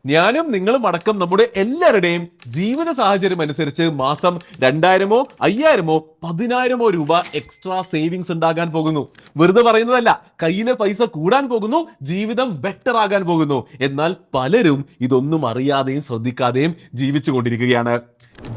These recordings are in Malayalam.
ഞാനും നിങ്ങളും അടക്കം നമ്മുടെ എല്ലാവരുടെയും ജീവിത സാഹചര്യം അനുസരിച്ച് മാസം 2000-ഓ 5000-ഓ 10,000-ഓ രൂപ എക്സ്ട്രാ സേവിങ്സ് ഉണ്ടാകാൻ പോകുന്നു. വെറുതെ പറയുന്നതല്ല, കയ്യിലെ പൈസ കൂടാൻ പോകുന്നു, ജീവിതം ബെറ്റർ ആകാൻ പോകുന്നു. എന്നാൽ പലരും ഇതൊന്നും അറിയാതെയും ശ്രദ്ധിക്കാതെയും ജീവിച്ചു കൊണ്ടിരിക്കുകയാണ്.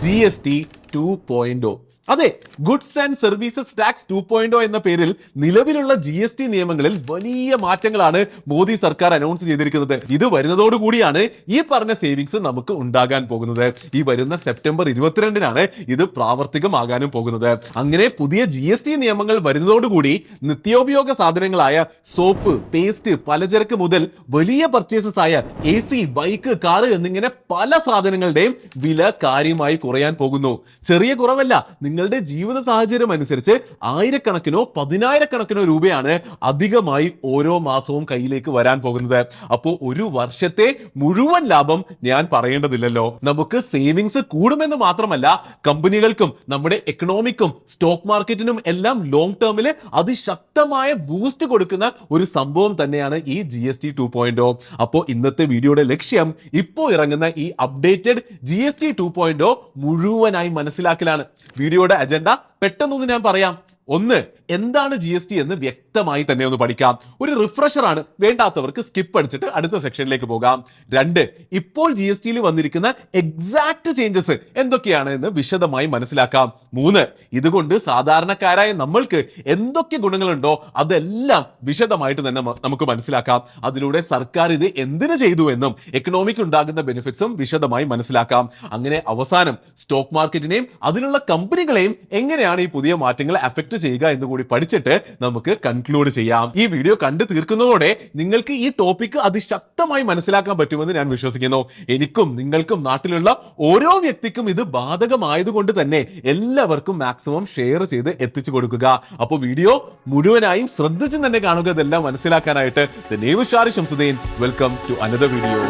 GST 2.0. അതെ, ഗുഡ്സ് ആൻഡ് സർവീസസ് ടാക്സ് 2.0 എന്ന പേരിൽ നിലവിലുള്ള GST നിയമങ്ങളിൽ വലിയ മാറ്റങ്ങളാണ് മോദി സർക്കാർ അനൗൺസ് ചെയ്തിരിക്കുന്നത്. ഇത് വരുന്നതോടുകൂടിയാണ് ഈ പറഞ്ഞ സേവിങ്സ് നമുക്ക് ഉണ്ടാകാൻ പോകുന്നത്. ഈ വരുന്ന സെപ്റ്റംബർ 22-നാണ് ഇത് പ്രാവർത്തികമാകാനും പോകുന്നത്. അങ്ങനെ പുതിയ GST നിയമങ്ങൾ വരുന്നതോടുകൂടി നിത്യോപയോഗ സാധനങ്ങളായ സോപ്പ്, പേസ്റ്റ്, പലചരക്ക് മുതൽ വലിയ പർച്ചേസസ് ആയ AC, ബൈക്ക്, കാറ് എന്നിങ്ങനെ പല സാധനങ്ങളുടെയും വില കാര്യമായി കുറയാൻ പോകുന്നു. ചെറിയ കുറവല്ല, നിങ്ങളുടെ ജീവിത സാഹചര്യം അനുസരിച്ച് ആയിരക്കണക്കിനോ 10,000-കണക്കിനോ രൂപയാണ് അധികമായി ഓരോ മാസവും കയ്യിലേക്ക് വരാൻ പോകുന്നത്. അപ്പോൾ ഒരു വർഷത്തെ മുഴുവൻ ലാഭം ഞാൻ പറയേണ്ടതില്ലല്ലോ. നമുക്ക് സേവിങ്സ് കൂടുമെന്ന് മാത്രമല്ല, കമ്പനികൾക്കും നമ്മുടെ എക്കണോമിക്കും സ്റ്റോക്ക് മാർക്കറ്റിനും എല്ലാം ലോങ് ടേമിൽ അതിശക്തമായ ബൂസ്റ്റ് കൊടുക്കുന്ന ഒരു സംഭവം തന്നെയാണ് ഈ GST 2.0. അപ്പോൾ ഇന്നത്തെ വീഡിയോയുടെ ലക്ഷ്യം ഇപ്പോൾ ഇറങ്ങുന്ന ഈ അപ്ഡേറ്റഡ് GST 2.0 മുഴുവനായി മനസ്സിലാക്കലാണ്. വീഡിയോയുടെ അജണ്ട പെട്ടെന്നൊന്ന് ഞാൻ പറയാം. ഒന്ന്, എന്താണ് GST എന്ന് വ്യക്തമായി തന്നെ ഒന്ന് പഠിക്കാം. ഒരു റിഫ്രഷർ ആണ്, വേണ്ടാത്തവർക്ക് സ്കിപ്പ് അടിച്ചിട്ട് അടുത്ത സെക്ഷനിലേക്ക് പോകാം. 2, ഇപ്പോൾ GSTയിൽ വന്നിരിക്കുന്ന എക്സാക്ട് ചേഞ്ചസ് എന്തൊക്കെയാണ് എന്ന് വിശദമായി മനസ്സിലാക്കാം. 3, ഇതുകൊണ്ട് സാധാരണക്കാരായ നമ്മൾക്ക് എന്തൊക്കെ ഗുണങ്ങളുണ്ടോ അതെല്ലാം വിശദമായിട്ട് തന്നെ നമുക്ക് മനസ്സിലാക്കാം. അതിലൂടെ സർക്കാർ ഇത് എന്തിനു ചെയ്തു എന്നും എക്കണോമിക്ക് ഉണ്ടാകുന്ന ബെനിഫിറ്റ്സും വിശദമായി മനസ്സിലാക്കാം. അങ്ങനെ അവസാനം സ്റ്റോക്ക് മാർക്കറ്റിനെയും അതിലുള്ള കമ്പനികളെയും എങ്ങനെയാണ് ഈ പുതിയ മാറ്റങ്ങൾ അഫക്ട് ചെയ്യുക എന്ന് കൂടി പഠിച്ചിട്ട് നമുക്ക് കൺക്ലൂഡ് ചെയ്യാം. ഈ വീഡിയോ കണ്ടു തീർക്കുന്നതോടെ നിങ്ങൾക്ക് ഈ ടോപ്പിക് അതിശക്തമായി മനസ്സിലാക്കാൻ പറ്റുമെന്ന് ഞാൻ വിശ്വസിക്കുന്നു. എനിക്കും നിങ്ങൾക്കും നാട്ടിലുള്ള ഓരോ വ്യക്തിക്കും ഇത് ബാധകമായതുകൊണ്ട് തന്നെ എല്ലാവർക്കും മാക്സിമം ഷെയർ ചെയ്ത് എത്തിച്ചു കൊടുക്കുക. അപ്പോൾ വീഡിയോ മുഴുവനായും ശ്രദ്ധിച്ചു തന്നെ കാണുക. ഇതെല്ലാം മനസ്സിലാക്കാനായിട്ട് Shamsuddin, welcome to another video.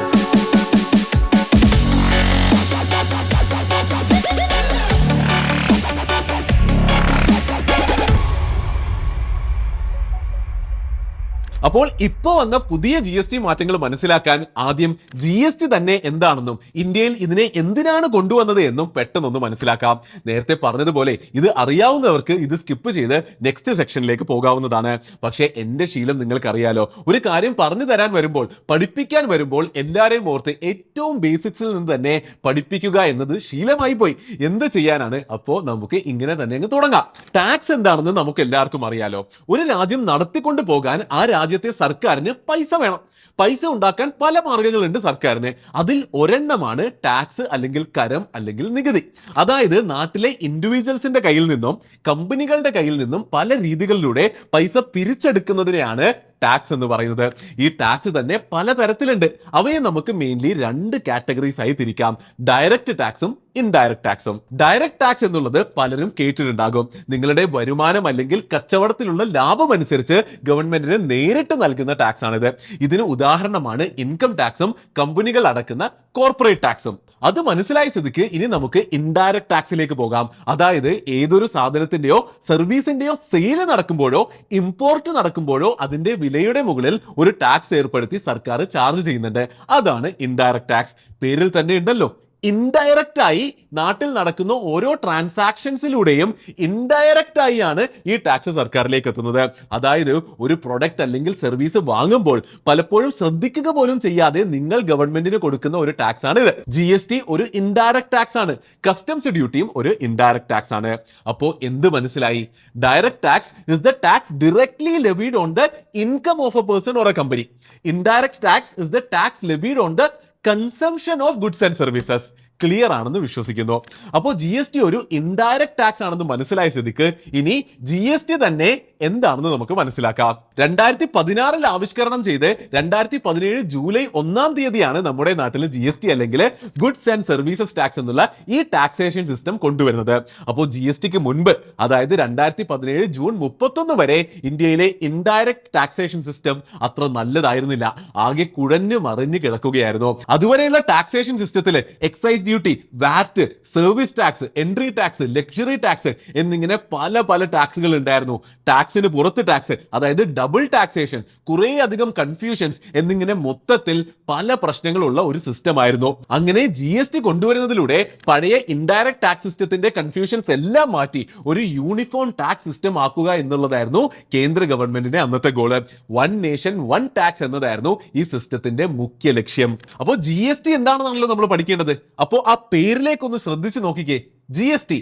അപ്പോൾ ഇപ്പൊ വന്ന പുതിയ GST മാറ്റങ്ങൾ മനസ്സിലാക്കാൻ ആദ്യം GST തന്നെ എന്താണെന്നും ഇന്ത്യയിൽ ഇതിനെ എന്തിനാണ് കൊണ്ടുവന്നത് എന്നും പെട്ടെന്നൊന്ന് മനസ്സിലാക്കാം. നേരത്തെ പറഞ്ഞതുപോലെ ഇത് അറിയാവുന്നവർക്ക് ഇത് സ്കിപ്പ് ചെയ്ത് നെക്സ്റ്റ് സെക്ഷനിലേക്ക് പോകാവുന്നതാണ്. പക്ഷേ എന്റെ ശീലം നിങ്ങൾക്കറിയാലോ, ഒരു കാര്യം പറഞ്ഞു തരാൻ വരുമ്പോൾ, പഠിപ്പിക്കാൻ വരുമ്പോൾ എല്ലാവരെയും ഓർത്ത് ഏറ്റവും ബേസിക്സിൽ നിന്ന് തന്നെ പഠിപ്പിക്കുക എന്നത് ശീലമായി പോയി. എന്ത് ചെയ്യാനാണ്? അപ്പോൾ നമുക്ക് ഇങ്ങനെ തന്നെ അങ്ങ് തുടങ്ങാം. ടാക്സ് എന്താണെന്ന് നമുക്ക് എല്ലാവർക്കും അറിയാലോ. ഒരു രാജ്യം നടത്തിക്കൊണ്ട് പോകാൻ ആ രാജ്യത്തെ സർക്കാരിന് പൈസ വേണം. പൈസ ഉണ്ടാക്കാൻ പല മാർഗങ്ങളുണ്ട് സർക്കാരിന്. അതിൽ ഒരെണ്ണമാണ് ടാക്സ് അല്ലെങ്കിൽ കരം അല്ലെങ്കിൽ നികുതി. അതായത് നാട്ടിലെ ഇൻഡിവിജ്വൽസിന്റെ കയ്യിൽ നിന്നും കമ്പനികളുടെ കയ്യിൽ നിന്നും പല രീതികളിലൂടെ പൈസ പിരിച്ചെടുക്കുന്നതിനെയാണ് ടാക്സ് എന്ന് പറയുന്നത്. ഈ ടാക്സ് തന്നെ പലതരത്തിലുണ്ട്. അവയെ നമുക്ക് മെയിൻലി 2 കാറ്റഗറീസ് ആയി തിരിക്കാം: ഡയറക്റ്റ് ടാക്സും ഇൻഡയറക്റ്റ് ടാക്സും. ഡയറക്റ്റ് ടാക്സ് എന്നുള്ളത് പലരും കേട്ടിട്ടുണ്ടാകും. നിങ്ങളുടെ വരുമാനം അല്ലെങ്കിൽ കച്ചവടത്തിലുള്ള ലാഭം അനുസരിച്ച് ഗവൺമെന്റിന് നേരിട്ട് നൽകുന്ന ടാക്സ് ആണിത്. ഇതിന് ഉദാഹരണമാണ് ഇൻകം ടാക്സും കമ്പനികൾ അടക്കുന്ന കോർപ്പറേറ്റ് ടാക്സും. അത് മനസ്സിലായ സ്ഥിതിക്ക് ഇനി നമുക്ക് ഇൻഡയറക്റ്റ് ടാക്സിലേക്ക് പോകാം. അതായത് ഏതൊരു സാധനത്തിന്റെയോ സർവീസിന്റെയോ സെയില് നടക്കുമ്പോഴോ ഇമ്പോർട്ട് നടക്കുമ്പോഴോ അതിന്റെ വിലയുടെ മുകളിൽ ഒരു ടാക്സ് ഏർപ്പെടുത്തി സർക്കാർ ചാർജ് ചെയ്യുന്നുണ്ട്. അതാണ് ഇൻഡയറക്റ്റ് ടാക്സ്. പേരിൽ തന്നെ ഉണ്ടല്ലോ, ഇൻഡയറക്റ്റ് ആയി നാട്ടിൽ നടക്കുന്ന ഓരോ ട്രാൻസാക്ഷൻസിലൂടെയും ഇൻഡയറക്റ്റ് ആയി ആണ് ഈ ടാക്സ് സർക്കാരിലേക്ക് എത്തുന്നത്. അതായത് ഒരു പ്രൊഡക്റ്റ് അല്ലെങ്കിൽ സർവീസ് വാങ്ങുമ്പോൾ പലപ്പോഴും ശ്രദ്ധിക്കുക പോലും ചെയ്യാതെ നിങ്ങൾ ഗവൺമെന്റിന് കൊടുക്കുന്ന ഒരു ടാക്സ് ആണ് ഇത്. GST ഒരു ഇൻഡയറക്റ്റ് ടാക്സ് ആണ്. കസ്റ്റംസ് ഡ്യൂട്ടിയും ഒരു ഇൻഡയറക്റ്റ് ടാക്സ് ആണ്. അപ്പോൾ എന്ത് മനസ്സിലായി? Direct tax is the tax directly levied on the income of a person or a company. Indirect tax is the tax levied on the consumption of goods and services. Clear ആണെന്ന് വിശ്വസിക്കുന്നു. അപ്പോൾ GST ഒരു ഇൻഡയറക്റ്റ് ടാക്സ് ആണെന്ന് മനസ്സിലായ സ്ഥിതിക്ക് ഇനി GST തന്നെ എന്താണെന്ന് നമുക്ക് മനസ്സിലാക്കാം. 2016 ആവിഷ്കരണം ചെയ്ത് 2017 ജൂലൈ 1 തീയതിയാണ് നമ്മുടെ നാട്ടിൽ GST അല്ലെങ്കിൽ ഗുഡ്സ് ആൻഡ് സർവീസസ് ടാക്സ് എന്നുള്ള ഈ ടാക്സേഷൻ സിസ്റ്റം കൊണ്ടുവരുന്നത്. അപ്പോൾ GSTക്ക് മുൻപ്, അതായത് 2017 ജൂൺ 31 വരെ ഇന്ത്യയിലെ ഇൻഡയറക്റ്റ് ടാക്സേഷൻ സിസ്റ്റം അത്ര നല്ലതായിരുന്നില്ല. ആകെ കുഴഞ്ഞു മറിഞ്ഞു കിടക്കുകയായിരുന്നു. അതുവരെയുള്ള ടാക്സേഷൻ സിസ്റ്റത്തിൽ excise duty, VAT, service tax, entry tax, luxury tax എന്നിങ്ങനെ പല ടാക്സുകൾ ഉണ്ടായിരുന്നു. ടാക്സ് ടാക്സിന് പുറത്ത് ടാക്സ്, അതായത് ഡബിൾ ടാക്സേഷൻ, കുറേ അധികം കൺഫ്യൂഷൻസ് എന്നിങ്ങനെ മൊത്തത്തിൽ പല പ്രശ്നങ്ങളുള്ള ഒരു സിസ്റ്റം ആയിരുന്നു. അങ്ങനെ GST കൊണ്ടുവരുന്നതിലൂടെ പഴയ ഇൻഡയറക്ട് ടാക്സ് സിസ്റ്റത്തിന്റെ കൺഫ്യൂഷൻസ് എല്ലാം മാറ്റി ഒരു യൂണിഫോം ടാക്സ് സിസ്റ്റം ആക്കുക എന്നുള്ളതായിരുന്നു കേന്ദ്ര ഗവൺമെന്റിന്റെ അന്നത്തെ goal. One nation one tax എന്നതായിരുന്നു ഈ സിസ്റ്റത്തിന്റെ മുഖ്യ ലക്ഷ്യം. അപ്പോൾ GST എന്താണെന്നാണല്ലോ നമ്മൾ പഠിക്കേണ്ടത്. അപ്പോൾ ആ പേരിലേക്കൊന്ന് ശ്രദ്ധിച്ചു നോക്കിക്കേ. GST,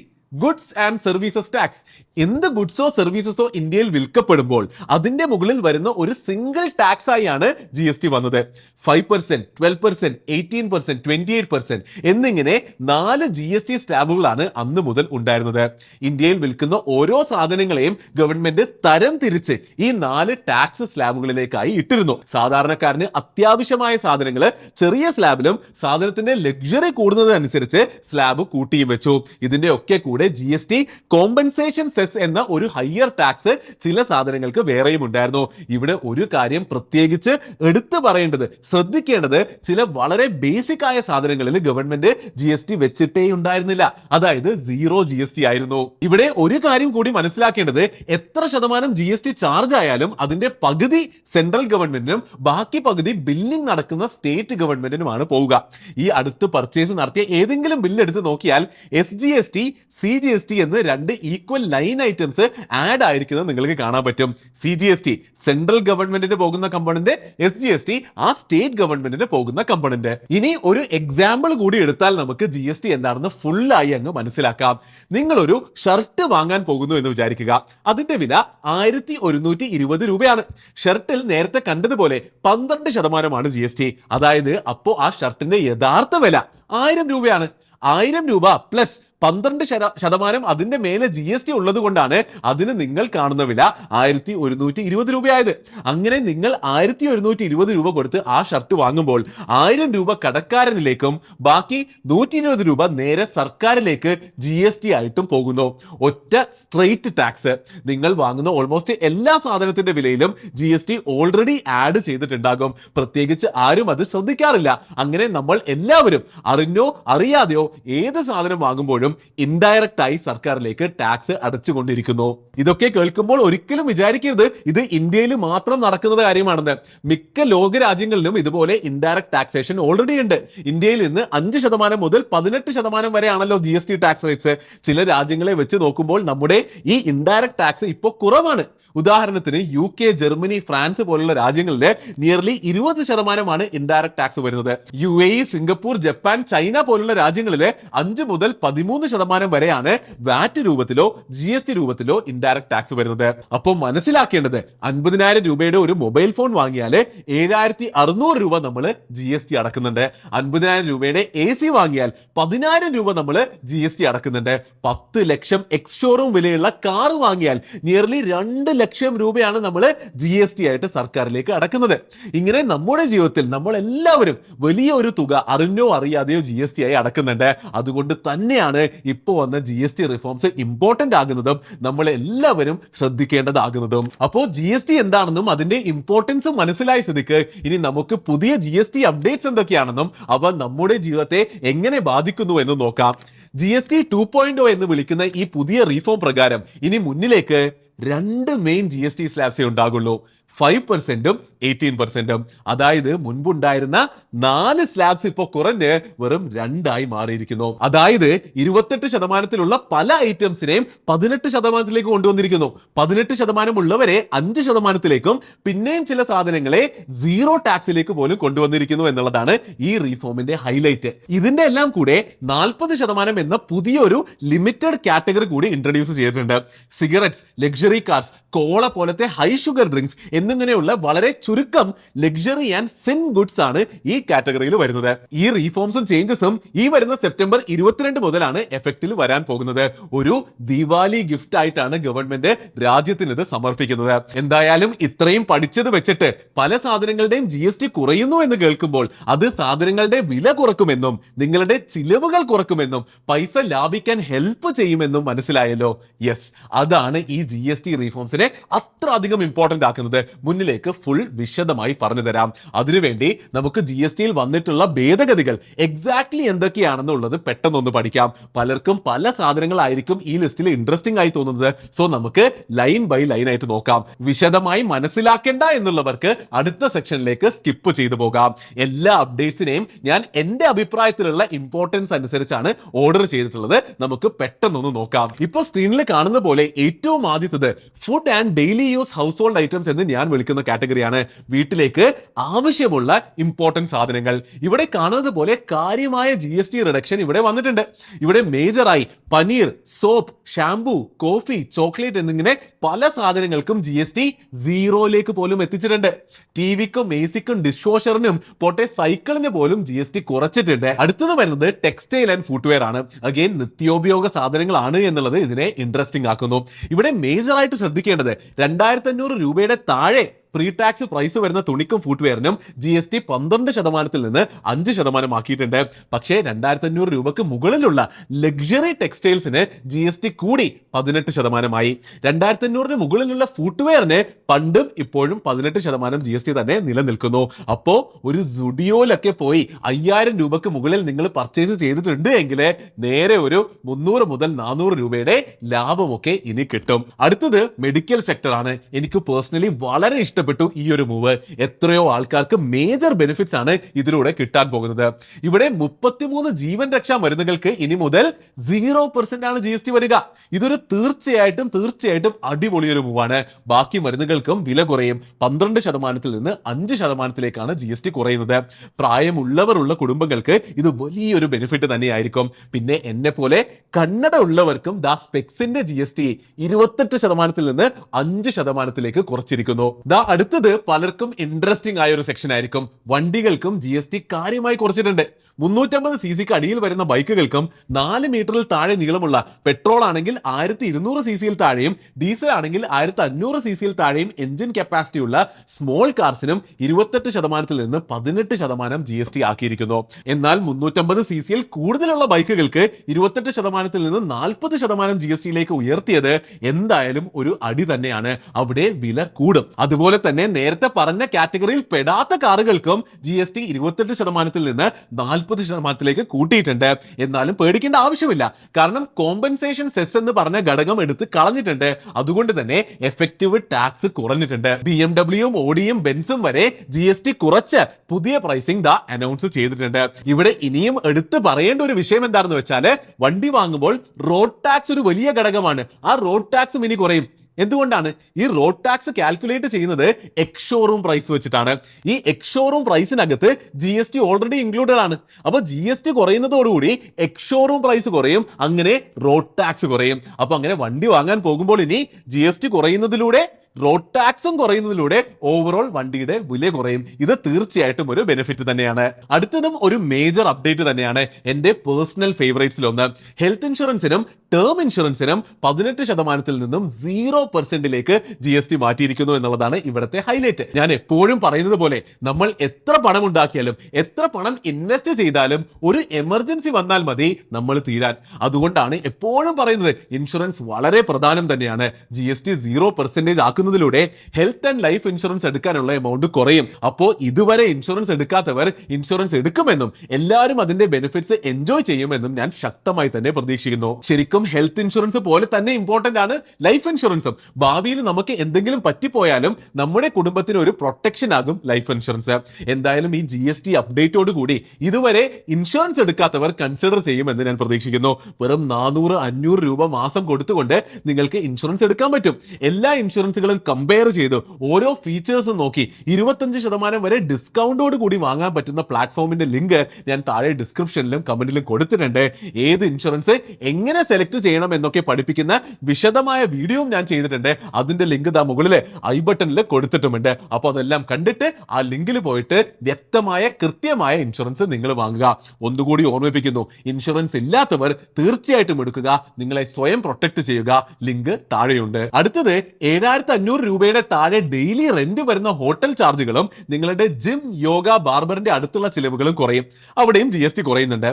goods and services tax. എന്ത് ഗുഡ്സോ സർവീസസോ ഇന്ത്യയിൽ വിൽക്കപ്പെടുമ്പോൾ അതിന്റെ മുകളിൽ വരുന്ന ഒരു സിംഗിൾ ടാക്സ് ആയാണ് GST വന്നത്. 5%, 12%, 18%, 28% എന്നിങ്ങനെ 4 GST സ്ലാബുകളാണ് അന്ന് മുതൽ ഉണ്ടായിരുന്നത്. ഇന്ത്യയിൽ വിൽക്കുന്ന ഓരോ സാധനങ്ങളെയും ഗവൺമെന്റ് തരം തിരിച്ച് ഈ 4 ടാക്സ് സ്ലാബുകളിലേക്കായി ഇട്ടിരുന്നു. സാധാരണക്കാരന് അത്യാവശ്യമായ സാധനങ്ങൾ ചെറിയ സ്ലാബിലും സാധനത്തിന്റെ ലക്ഷറി കൂടുന്നതനുസരിച്ച് സ്ലാബ് കൂട്ടിയും വെച്ചു. ഇതിന്റെ ഒക്കെ കൂടെ GST കോമ്പൻസേഷൻ സെസ് എന്ന ഒരു ഹയർ ടാക്സ് ചില സാധനങ്ങൾക്ക് വേറെയും ഉണ്ടായിരുന്നു. ഇവിടെ ഒരു കാര്യം പ്രത്യേകിച്ച് എടുത്തു പറയേണ്ടത്, ശ്രദ്ധിക്കേണ്ടത്, ചില വളരെ ബേസിക് ആയ സാധനങ്ങളിൽ ഗവൺമെന്റ് GST വെച്ചിട്ടേ ഉണ്ടായിരുന്നില്ല. അതായത് സീറോ GST ആയിരുന്നു. ഇവിടെ ഒരു കാര്യം കൂടി മനസ്സിലാക്കേണ്ടത്, എത്ര ശതമാനം GST ചാർജ് ആയാലും അതിന്റെ പകുതി സെൻട്രൽ ഗവൺമെന്റിനും ബാക്കി പകുതി ബില്ലിംഗ് നടക്കുന്ന സ്റ്റേറ്റ് ഗവൺമെന്റിനുമാണ് പോവുക. ഈ അടുത്ത് പർച്ചേസ് നടത്തിയ ഏതെങ്കിലും ബില്ല് എടുത്ത് നോക്കിയാൽ SGST, CGST എന്ന് 2 ഈക്വൽ ലൈൻ ഐറ്റംസ് ആഡ് ആയിരിക്കുന്നത് നിങ്ങൾക്ക് കാണാൻ പറ്റും. CGST സെൻട്രൽ ഗവൺമെന്റിന് പോകുന്ന കമ്പണന്റ്, SGST ആ സ്റ്റേറ്റ് ഗവൺമെന്റിന് പോകുന്ന കമ്പണന്റ്. ഇനി ഒരു എക്സാമ്പിൾ കൂടി എടുത്താൽ നമുക്ക് GST എന്താണെന്ന് ഫുള്ളായി അങ്ങ് മനസ്സിലാക്കാം. നിങ്ങളൊരു ഷർട്ട് വാങ്ങാൻ പോകുന്നു എന്ന് വിചാരിക്കുക. അതിന്റെ വില 1120 രൂപയാണ്. ഷർട്ടിൽ നേരത്തെ കണ്ടതുപോലെ 12% GST. അതായത് അപ്പോ ആ ഷർട്ടിന്റെ യഥാർത്ഥ വില 1000 രൂപയാണ്. 1000 രൂപ പ്ലസ് 12% അതിന്റെ മേലെ GST ഉള്ളത് കൊണ്ടാണ് അതിന് നിങ്ങൾ കാണുന്ന വില 1120 രൂപയായത്. അങ്ങനെ നിങ്ങൾ 1120 രൂപ കൊടുത്ത് ആ ഷർട്ട് വാങ്ങുമ്പോൾ 1000 രൂപ കടക്കാരനിലേക്കും ബാക്കി 120 രൂപ നേരെ സർക്കാരിലേക്ക് GST ആയിട്ടും പോകുന്നു. ഒറ്റ സ്ട്രെയിറ്റ് ടാക്സ്. നിങ്ങൾ വാങ്ങുന്ന ഓൾമോസ്റ്റ് എല്ലാ സാധനത്തിന്റെ വിലയിലും GST ഓൾറെഡി ആഡ് ചെയ്തിട്ടുണ്ടാകും. പ്രത്യേകിച്ച് ആരും അത് ശ്രദ്ധിക്കാറില്ല. അങ്ങനെ നമ്മൾ എല്ലാവരും അറിഞ്ഞോ അറിയാതെയോ ഏത് സാധനം വാങ്ങുമ്പോഴും ഇൻഡയറക്റ്റ് ആയി സർക്കാരിലേക്ക് ടാക്സ് അടച്ചുകൊണ്ടിരിക്കുന്നു. ഇതൊക്കെ കേൾക്കുമ്പോൾ ഒരിക്കലും വിചാരിക്കരുത് ഇത് ഇന്ത്യയിൽ മാത്രം നടക്കുന്ന കാര്യമാണെന്ന്. മിക്ക ലോക രാജ്യങ്ങളിലും ഇതുപോലെ ഇൻഡയറക്റ്റ് ടാക്സേഷൻ ഓൾറെഡി ഉണ്ട്. ഇന്ത്യയിൽ നിന്ന് 5% മുതൽ 18% വരെയാണല്ലോ GST ടാക്സ് റേറ്റ്സ്. ചില രാജ്യങ്ങളെ വെച്ച് നോക്കുമ്പോൾ നമ്മുടെ ഈ ഇൻഡയറക്റ്റ് ടാക്സ് ഇപ്പോൾ കുറവാണ്. ഉദാഹരണത്തിന് UK, ജർമ്മനി, ഫ്രാൻസ് പോലുള്ള രാജ്യങ്ങളിൽ നിയർലി 20% ഇൻഡയറക്റ്റ് ടാക്സ് വരുന്നത്. UAE, സിംഗപ്പൂർ, ജപ്പാൻ, ചൈന പോലുള്ള രാജ്യങ്ങളിൽ 5 മുതൽ 13% വരെയാണ് വാറ്റ് രൂപത്തിലോ GST രൂപത്തിലോ ഇൻഡയറക്റ്റ് ടാക്സ് വരുന്നത്. അപ്പോൾ മനസ്സിലാക്കേണ്ടത് 50,000 രൂപയുടെ ഒരു മൊബൈൽ ഫോൺ വാങ്ങിയാൽ 7,600 രൂപ നമ്മൾ GST അടക്കുന്നുണ്ട്. 50,000 രൂപയുടെ AC വാങ്ങിയാൽ 10,000 രൂപ നമ്മൾ GST അടക്കുന്നുണ്ട്. 10 ലക്ഷം എക്സ് ഷോറൂം വിലയുള്ള കാർ വാങ്ങിയാൽ നിയർലി 2 ലക്ഷം രൂപയാണ് നമ്മൾ GST ആയിട്ട് സർക്കാരിലേക്ക് അടക്കുന്നത്. ഇങ്ങനെ നമ്മുടെ ജീവിതത്തിൽ നമ്മൾ എല്ലാവരും വലിയ ഒരു തുക അറിഞ്ഞോ അറിയാതെയോ GST ആയി അടക്കുന്നുണ്ട്. അതുകൊണ്ട് തന്നെയാണ് ഇപ്പോൾ വന്ന GST റിഫോംസ് ഇമ്പോർട്ടന്റ് ആകുന്നതും നമ്മൾ എല്ലാവരും ശ്രദ്ധിക്കേണ്ടതാകുന്നതും. അപ്പോൾ GST എന്താണെന്നും അതിന്റെ ഇമ്പോർട്ടൻസ് മനസ്സിലായ സ്ഥിതിക്ക് ഇനി നമുക്ക് പുതിയ GST അപ്ഡേറ്റ്സ് എന്തൊക്കെയാണെന്നും അവ നമ്മുടെ ജീവിതത്തെ എങ്ങനെ ബാധിക്കുന്നു എന്ന് നോക്കാം. GST 2.0 എന്ന് വിളിക്കുന്ന ഈ പുതിയ റീഫോം പ്രകാരം ഇനി മുന്നിലേക്ക് 2 മെയിൻ GST സ്ലാബ്സേ ഉണ്ടാകുള്ളൂ. 5%ഉം 18%ഉം. അതായത് മുൻപുണ്ടായിരുന്ന 4 സ്ലാബ്സ് ഇപ്പോൾ കുറഞ്ഞ് വെറും 2 ആയി മാറിയിരിക്കുന്നു. അതായത് 28% പല ഐറ്റംസിനെയും 18% കൊണ്ടുവന്നിരിക്കുന്നു. 18% ഉള്ളവരെ 5%ലേക്കും പിന്നെയും ചില സാധനങ്ങളെ 0 ടാക്സിലേക്ക് പോലും കൊണ്ടുവന്നിരിക്കുന്നു എന്നുള്ളതാണ് ഈ റീഫോമിന്റെ ഹൈലൈറ്റ്. ഇതിന്റെ എല്ലാം കൂടെ 40% എന്ന പുതിയൊരു ലിമിറ്റഡ് കാറ്റഗറി കൂടി ഇൻട്രൊഡ്യൂസ് ചെയ്തിട്ടുണ്ട്. സിഗരറ്റ്സ്, ലക്ഷറി കാർസ്, കോള പോലത്തെ ഹൈ ഷുഗർ ഡ്രിങ്ക്സ് എന്നിങ്ങനെയുള്ള വളരെ ചുരുക്കം ലക്ഷറി ആൻഡ് സിൻ ഗുഡ്സ് ആണ് ഈ കാറ്റഗറിയിൽ വരുന്നത്. ഈ റീഫോംസും ചേഞ്ചസും ഈ വരുന്ന സെപ്റ്റംബർ 22 മുതലാണ് എഫക്റ്റിൽ വരാൻ പോകുന്നത്. ഒരു ദിവാലി ഗിഫ്റ്റ് ആയിട്ടാണ് ഗവൺമെന്റ് രാജ്യത്തിന് ഇത് സമർപ്പിക്കുന്നത്. എന്തായാലും ഇത്രയും പഠിച്ചത് വെച്ചിട്ട് പല സാധനങ്ങളുടെയും GST കുറയുന്നു എന്ന് കേൾക്കുമ്പോൾ അത് സാധനങ്ങളുടെ വില കുറക്കുമെന്നും നിങ്ങളുടെ ചിലവുകൾ കുറക്കുമെന്നും പൈസ ലാഭിക്കാൻ ഹെൽപ്പ് ചെയ്യുമെന്നും മനസ്സിലായല്ലോ. യെസ്, അതാണ് ഈ GST റീഫോംസിനെ അത്ര അധികം ഇമ്പോർട്ടന്റ് ആക്കുന്നത്, മുന്നിലേക്ക് ഫുൾ വിശദമായി പറഞ്ഞു തരാം. അതിനുവേണ്ടി നമുക്ക് GSTയിൽ വന്നിട്ടുള്ള ഭേദഗതികൾ എക്സാക്ട്ലി എന്തൊക്കെയാണെന്നുള്ളത് പെട്ടെന്നൊന്ന് പഠിക്കാം. പലർക്കും പല സാധനങ്ങളായിരിക്കും ഈ ലിസ്റ്റിൽ ഇൻട്രസ്റ്റിംഗ് ആയി തോന്നുന്നത്. സോ നമുക്ക് ലൈൻ ബൈ ലൈൻ ആയിട്ട് നോക്കാം. വിശദമായി മനസ്സിലാക്കേണ്ട എന്നുള്ളവർക്ക് അടുത്ത സെക്ഷനിലേക്ക് സ്കിപ്പ് ചെയ്തു പോകാം. എല്ലാ അപ്ഡേറ്റ്സിനെയും ഞാൻ എന്റെ അഭിപ്രായത്തിലുള്ള ഇമ്പോർട്ടൻസ് അനുസരിച്ചാണ് ഓർഡർ ചെയ്തിട്ടുള്ളത്. നമുക്ക് പെട്ടെന്നൊന്ന് നോക്കാം. ഇപ്പോൾ സ്ക്രീനിൽ കാണുന്ന പോലെ ഏറ്റവും ആദ്യത്തത് food and daily use household items എന്ന് ഞാൻ വിളിക്കുന്ന കാറ്റഗറിയാണ്. വീട്ടിലേക്ക് ആവശ്യമുള്ള ഇമ്പോർട്ടൻറ്റ് സാധനങ്ങൾ. ഇവിടെ കാണുന്നത് പോലെ കാര്യമായ GST റിഡക്ഷൻ ഇവിടെ വന്നിട്ടുണ്ട്. ഇവിടെ മേജറായി paneer, soap, shampoo, coffee, chocolate എന്നിങ്ങനെ പല സാധനങ്ങൾക്കും GST സീറോയിലേക്ക് പോലും എത്തിച്ചിട്ടുണ്ട്. ടിവിക്കും എസിക്കും ഡിഷ് വാഷറിനും പോട്ടെ സൈക്കിളിന് പോലും GST കുറച്ചിട്ടുണ്ട്. അടുത്തത് വരുന്നത് ടെക്സ്റ്റൈൽ ആൻഡ് ഫുട്വെയർ ആണ്. അഗെയിൻ നിത്യോപയോഗ സാധനങ്ങളാണ് എന്നുള്ളത് ഇതിനെ ഇൻട്രസ്റ്റിംഗ് ആക്കുന്നു. ഇവിടെ മേജറായിട്ട് ശ്രദ്ധിക്കേണ്ടത് 2500 രൂപയുടെ താഴെ പ്രീ ടാക്സ് പ്രൈസ് വരുന്ന തുണിക്കും ഫുട്വെയറിനും GST 12% നിന്ന് 5% ആക്കിയിട്ടുണ്ട്. പക്ഷേ 2500 രൂപക്ക് മുകളിലുള്ള ലക്ഷറി ടെക്സ്റ്റൈൽസിന് GST കൂടി 18%. 2500 മുകളിലുള്ള ഫുട്വെയറിന് പണ്ടും ഇപ്പോഴും 18% GST തന്നെ നിലനിൽക്കുന്നു. അപ്പോ ഒരു സുഡിയോയിലൊക്കെ പോയി 5000 രൂപക്ക് മുകളിൽ നിങ്ങൾ പർച്ചേസ് ചെയ്തിട്ടുണ്ട് എങ്കിൽ നേരെ ഒരു 300 മുതൽ 400 രൂപയുടെ ലാഭമൊക്കെ ഇനി കിട്ടും. അടുത്തത് മെഡിക്കൽ സെക്ടർ ആണ്. എനിക്ക് പേഴ്സണലി വളരെ ഇഷ്ടപ്പെട്ടു ഈ ഒരു മൂവ്. എത്രയോ ആൾക്കാർക്ക് മേജർ ബെനിഫിറ്റ്സ് ആണ് ഇതിലൂടെ കിട്ടാൻ പോകുന്നത്. ഇവിടെ 33 ജീവൻ രക്ഷാ മരുന്നുകൾക്ക് ഇനി മുതൽ 0% ആണ് GST വരിക. ഇതൊരു തീർച്ചയായിട്ടും അടിപൊളിയൊരു മൂവാണ്. ബാക്കി മരുന്നുകൾക്കും വില കുറയും. 12% നിന്ന് 5%ലേക്കാണ് GST കുറയുന്നത്. പ്രായമുള്ളവരുള്ള കുടുംബങ്ങൾക്ക് ഇത് വലിയൊരു ബെനിഫിറ്റ് തന്നെയായിരിക്കും. പിന്നെ എന്നെ പോലെ കണ്ണട ഉള്ളവർക്കും സ്പെക്സിന്റെ GST 28% നിന്ന് 5%ലേക്ക് കുറച്ചിരിക്കുന്നു. അടുത്തത് പലർക്കും ഇൻട്രസ്റ്റിംഗ് ആയ ഒരു സെക്ഷൻ ആയിരിക്കും. വണ്ടികൾക്കും GST കാര്യമായി കുറച്ചിട്ടുണ്ട്. 350 cc അടിയിൽ വരുന്ന ബൈക്കുകൾക്കും 4 മീറ്ററിൽ താഴെ നീളമുള്ള പെട്രോൾ ആണെങ്കിൽ 1200 cc താഴെയും ഡീസൽ ആണെങ്കിൽ 1500 cc താഴെയും എഞ്ചിൻ കപ്പാസിറ്റി ഉള്ള സ്മോൾ കാർസിനും 28% നിന്ന് 18% GST ആക്കിയിരിക്കുന്നു. എന്നാൽ 350 cc കൂടുതലുള്ള ബൈക്കുകൾക്ക് 28% നിന്ന് 40% GSTയിലേക്ക് ഉയർത്തിയത് എന്തായാലും ഒരു അടി തന്നെയാണ്. അവിടെ വില കൂടും. അതുപോലെ തന്നെ നേരത്തെ പറഞ്ഞ കാറ്റഗറിയിൽ പെടാത്ത കാറുകൾക്കും GST 28% നിന്ന് 40%ലേക്ക് കൂട്ടിയിട്ടുണ്ട്. എന്നാലും പേടിക്കേണ്ട ആവശ്യമില്ല. കാരണം കോമ്പൻസേഷൻ സെസ് എന്ന് പറഞ്ഞ ഘടകം എടുത്ത് കളഞ്ഞിട്ടുണ്ട്. അതുകൊണ്ട് തന്നെ എഫക്റ്റീവ് ടാക്സ് കുറഞ്ഞിട്ടുണ്ട്. BMWയും ഓഡിയും ബെൻസും വരെ GST കുറച്ച് പുതിയ പ്രൈസിംഗ് അനൗൺസ് ചെയ്തിട്ടുണ്ട്. ഇവിടെ ഇനിയും എടുത്ത് പറയേണ്ട ഒരു വിഷയം എന്താണെന്ന് വെച്ചാൽ വണ്ടി വാങ്ങുമ്പോൾ റോഡ് ടാക്സ് ഒരു വലിയ ഘടകമാണ്. ആ റോഡ് ടാക്സും ഇനി കുറയും. എന്തുകൊണ്ടാണ്? ഈ റോഡ് ടാക്സ് കാൽക്കുലേറ്റ് ചെയ്യുന്നത് എക്സ് ഷോറൂം പ്രൈസ് വെച്ചിട്ടാണ്. ഈ എക്സ് ഷോറൂം പ്രൈസിനകത്ത് GST ഓൾറെഡി ഇൻക്ലൂഡഡ് ആണ്. അപ്പൊ GST കുറയുന്നതോടുകൂടി എക്സ് ഷോറൂം പ്രൈസ് കുറയും, അങ്ങനെ റോഡ് ടാക്സ് കുറയും. അപ്പൊ അങ്ങനെ വണ്ടി വാങ്ങാൻ പോകുമ്പോൾ ഇനി GST കുറയുന്നതിലൂടെ റോഡ് ടാക്സും കുറയുന്നതിലൂടെ ഓവറോൾ വണ്ടിയുടെ വില കുറയും. ഇത് തീർച്ചയായിട്ടും ഒരു ബെനിഫിറ്റ് തന്നെയാണ്. അടുത്തതും ഒരു മേജർ അപ്ഡേറ്റ് തന്നെയാണ്. എന്റെ പേഴ്സണൽ ഫേവറേറ്റ്സിൽ ഒന്ന്. ഹെൽത്ത് ഇൻഷുറൻസിനും ടേം ഇൻഷുറൻസിനും 18% നിന്നും 0%ലേക്ക് GST മാറ്റിയിരിക്കുന്നു എന്നുള്ളതാണ് ഇവിടുത്തെ ഹൈലൈറ്റ്. ഞാൻ എപ്പോഴും പറയുന്നത് പോലെ നമ്മൾ എത്ര പണം ഉണ്ടാക്കിയാലും എത്ര പണം ഇൻവെസ്റ്റ് ചെയ്താലും ഒരു എമർജൻസി വന്നാൽ മതി നമ്മൾ തീരാൻ. അതുകൊണ്ടാണ് എപ്പോഴും പറയുന്നത് ഇൻഷുറൻസ് വളരെ പ്രധാനം തന്നെയാണ്. GST 0% ആക്കുന്നതിലൂടെ ഹെൽത്ത് ആൻഡ് ലൈഫ് ഇൻഷുറൻസ് എടുക്കാനുള്ള എമൗണ്ട് കുറയും. അപ്പോൾ ഇതുവരെ ഇൻഷുറൻസ് എടുക്കാത്തവർ ഇൻഷുറൻസ് എടുക്കുമെന്നും എല്ലാവരും അതിന്റെ ബെനിഫിറ്റ്സ് എൻജോയ് ചെയ്യുമെന്നും ഞാൻ ശക്തമായി തന്നെ പ്രതീക്ഷിക്കുന്നു. ശരിക്കും ഹെൽത്ത് ഇൻഷുറൻസ് പോലെ തന്നെ ഇമ്പോർട്ടന്റ് ആണ് ലൈഫ് ഇൻഷുറൻസും. ഭാവിയിൽ നമുക്ക് എന്തെങ്കിലും പറ്റിപ്പോയാലും നമ്മുടെ കുടുംബത്തിന് ഒരു പ്രൊട്ടക്ഷൻ ആകും ലൈഫ് ഇൻഷുറൻസ്. എന്തായാലും ഈ GST അപ്ഡേറ്റോട് കൂടി ഇതുവരെ ഇൻഷുറൻസ് എടുക്കാത്തവർ കൺസിഡർ ചെയ്യുമെന്ന് ഞാൻ പ്രതീക്ഷിക്കുന്നു. വെറും 400-500 രൂപ മാസം കൊടുത്തുകൊണ്ട് നിങ്ങൾക്ക് ഇൻഷുറൻസ് എടുക്കാൻ പറ്റും. എല്ലാ ഇൻഷുറൻസുകളും കമ്പയർ ചെയ്ത് ഓരോ ഫീച്ചേഴ്സും നോക്കി 25% വരെ ഡിസ്കൗണ്ടോട് കൂടി വാങ്ങാൻ പറ്റുന്ന പ്ലാറ്റ്ഫോമിന്റെ ലിങ്ക് ഞാൻ താഴെ ഡിസ്ക്രിപ്ഷനിലും കമന്റിലും കൊടുത്തിട്ടുണ്ട്. ഏത് ഇൻഷുറൻസ് എങ്ങനെ സെലക്ട് ചെയ്യണം എന്നൊക്കെ പഠിപ്പിക്കുന്ന വിശദമായ വീഡിയോയും ഞാൻ ചെയ്തിട്ടുണ്ട്. അതിന്റെ ലിങ്ക് മുകളിൽ ഐ ബട്ടണിൽ കൊടുത്തിട്ടുമുണ്ട്. അപ്പോൾ അതെല്ലാം കണ്ടിട്ട് ആ ലിങ്കിൽ പോയിട്ട് വ്യക്തമായ കൃത്യമായ ഇൻഷുറൻസ് നിങ്ങൾ വാങ്ങുക. ഒന്നുകൂടി ഓർമ്മിപ്പിക്കുന്നു, ഇൻഷുറൻസ് ഇല്ലാത്തവർ തീർച്ചയായിട്ടും എടുക്കുക. നിങ്ങളെ സ്വയം പ്രൊട്ടക്ട് ചെയ്യുക. ലിങ്ക് താഴെയുണ്ട്. അടുത്തത് 7500 രൂപയുടെ താഴെ ഡെയിലി റെന്റ് വരുന്ന ഹോട്ടൽ ചാർജുകളും നിങ്ങളുടെ ജിം, യോഗ, ബാർബറിന്റെ അടുത്തുള്ള ചിലവുകളും കുറയും. അവിടെയും GST കുറയുന്നുണ്ട്.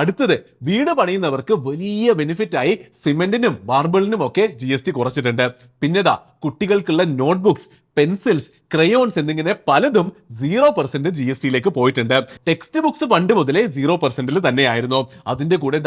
അടുത്തത് വീട് പണിയുന്നവർക്ക് വലിയ ബെനിഫിറ്റ് ആയി സിമെന്റിനും മാർബിളിനും ഒക്കെ GST കുറച്ചിട്ടുണ്ട്. പിന്നെ കുട്ടികൾക്കുള്ള നോട്ട്ബുക്സ്, പെൻസിൽസ്, ക്രയോൺസ് എന്നിങ്ങനെ പലതും 0% GST പോയിട്ടുണ്ട്. ടെക്സ്റ്റ് ബുക്സ് പണ്ട് മുതലേ 0% തന്നെയായിരുന്നു. അതിന്റെ കൂടെ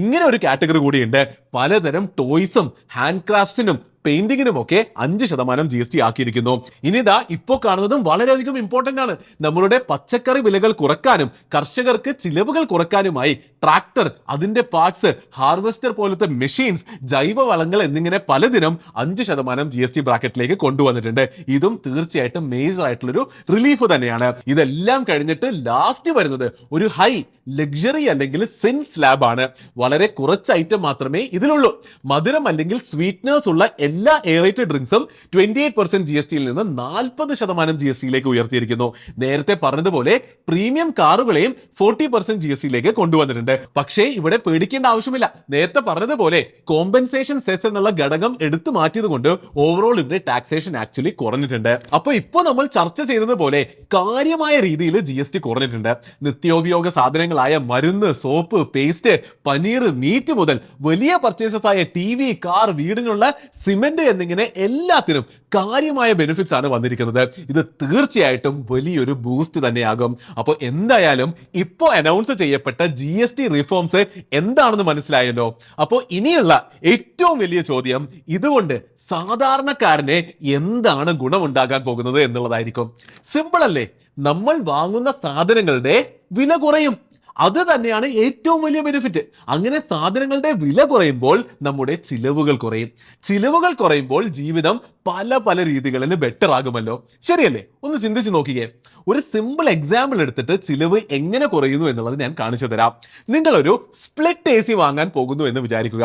ഇങ്ങനെ ഒരു കാറ്റഗറി കൂടിയുണ്ട്. പലതരം ടോയ്സും ഹാൻഡ് ക്രാഫ്റ്റ്സിനും പെയിന്റിങ്ങിനും ഒക്കെ 5% GST ആക്കിയിരിക്കുന്നു. ഇനി ഇപ്പോൾ കാണുന്നതും വളരെയധികം ഇമ്പോർട്ടന്റ് ആണ്. നമ്മളുടെ പച്ചക്കറി വിലകൾ കുറക്കാനും കർഷകർക്ക് ചിലവുകൾ കുറക്കാനുമായി ട്രാക്ടർ, അതിന്റെ പാർട്സ്, ഹാർവെസ്റ്റർ പോലത്തെ മെഷീൻസ്, ജൈവവളങ്ങൾ എന്നിങ്ങനെ പലതിനും 5% GST ബ്രാക്കറ്റിലേക്ക് കൊണ്ടുവന്നിട്ടുണ്ട്. ഇതും തീർച്ചയായിട്ടും മേജർ ആയിട്ടുള്ളൊരു റിലീഫ് തന്നെയാണ്. ഇതെല്ലാം കഴിഞ്ഞിട്ട് ലാസ്റ്റ് വരുന്നത് ഒരു ഹൈ ലക്ഷറി അല്ലെങ്കിൽ സിൻ സ്ലാബ് ആണ്. വളരെ കുറച്ച് ഐറ്റം മാത്രമേ ഇതിലുള്ളൂ. മധുരം അല്ലെങ്കിൽ സ്വീറ്റ്നേഴ്സ് ഉള്ള എല്ലാ എയറേറ്റഡ് ഡ്രിങ്ക്സും 28% GST നിന്ന് 40% GST ഉയർത്തിയിരിക്കുന്നു. നേരത്തെ പറഞ്ഞതുപോലെ പ്രീമിയം കാറുകളെയും 40% GST കൊണ്ടുവന്നിട്ടുണ്ട്. പക്ഷേ ഇവിടെ പേടിക്കേണ്ട ആവശ്യമില്ല. നേരത്തെ പറഞ്ഞതുപോലെ കോമ്പൻസേഷൻ സെസ് എന്നുള്ള ഘടകം എടുത്തു മാറ്റിയത് കൊണ്ട് ഓവറോൾ ഇവിടെ ടാക്സേഷൻ ആക്ച്വലി കുറഞ്ഞിട്ടുണ്ട്. അപ്പൊ ഇപ്പൊ നമ്മൾ ചർച്ച ചെയ്തതുപോലെ കാര്യമായ രീതിയിൽ GST കുറഞ്ഞിട്ടുണ്ട്. നിത്യോപയോഗ സാധനങ്ങളായ മരുന്ന്, സോപ്പ്, പേസ്റ്റ്, പനീർ, മീറ്റ് മുതൽ വലിയ പർച്ചേസസ് ആയ TV, കാർ, വീടിനുള്ള സിമന്റ് എന്നിങ്ങനെ എല്ലാത്തിനും കാര്യമായ ബെനിഫിറ്റ്സ് ആണ് വന്നിരിക്കുന്നത്. ഇത് തീർച്ചയായിട്ടും വലിയൊരു ബൂസ്റ്റ് തന്നെയാകും. അപ്പോൾ എന്തായാലും ഇപ്പോൾ അനൗൺസ് ചെയ്യപ്പെട്ട GST റിഫോംസ് എന്താണെന്ന് മനസ്സിലായല്ലോ. അപ്പോൾ ഇനിയുള്ള ഏറ്റവും വലിയ ചോദ്യം ഇതുകൊണ്ട് സാധാരണക്കാരന് എന്താണ് ഗുണമുണ്ടാകാൻ പോകുന്നത് എന്നുള്ളതായിരിക്കും. സിമ്പിൾ അല്ലേ? നമ്മൾ വാങ്ങുന്ന സാധനങ്ങളുടെ വില കുറയും. അത് തന്നെയാണ് ഏറ്റവും വലിയ ബെനിഫിറ്റ്. അങ്ങനെ സാധനങ്ങളുടെ വില കുറയുമ്പോൾ നമ്മുടെ ചിലവുകൾ കുറയും. ചിലവുകൾ കുറയുമ്പോൾ ജീവിതം പല പല രീതികളിൽ ബെറ്റർ ആകുമല്ലോ. ശരിയല്ലേ? ഒന്ന് ചിന്തിച്ച് നോക്കിയേ. ഒരു സിമ്പിൾ എക്സാമ്പിൾ എടുത്തിട്ട് ചിലവ് എങ്ങനെ കുറയുന്നു എന്നുള്ളത് ഞാൻ കാണിച്ചു തരാം. നിങ്ങളൊരു സ്പ്ലിറ്റ് AC വാങ്ങാൻ പോകുന്നു എന്ന് വിചാരിക്കുക.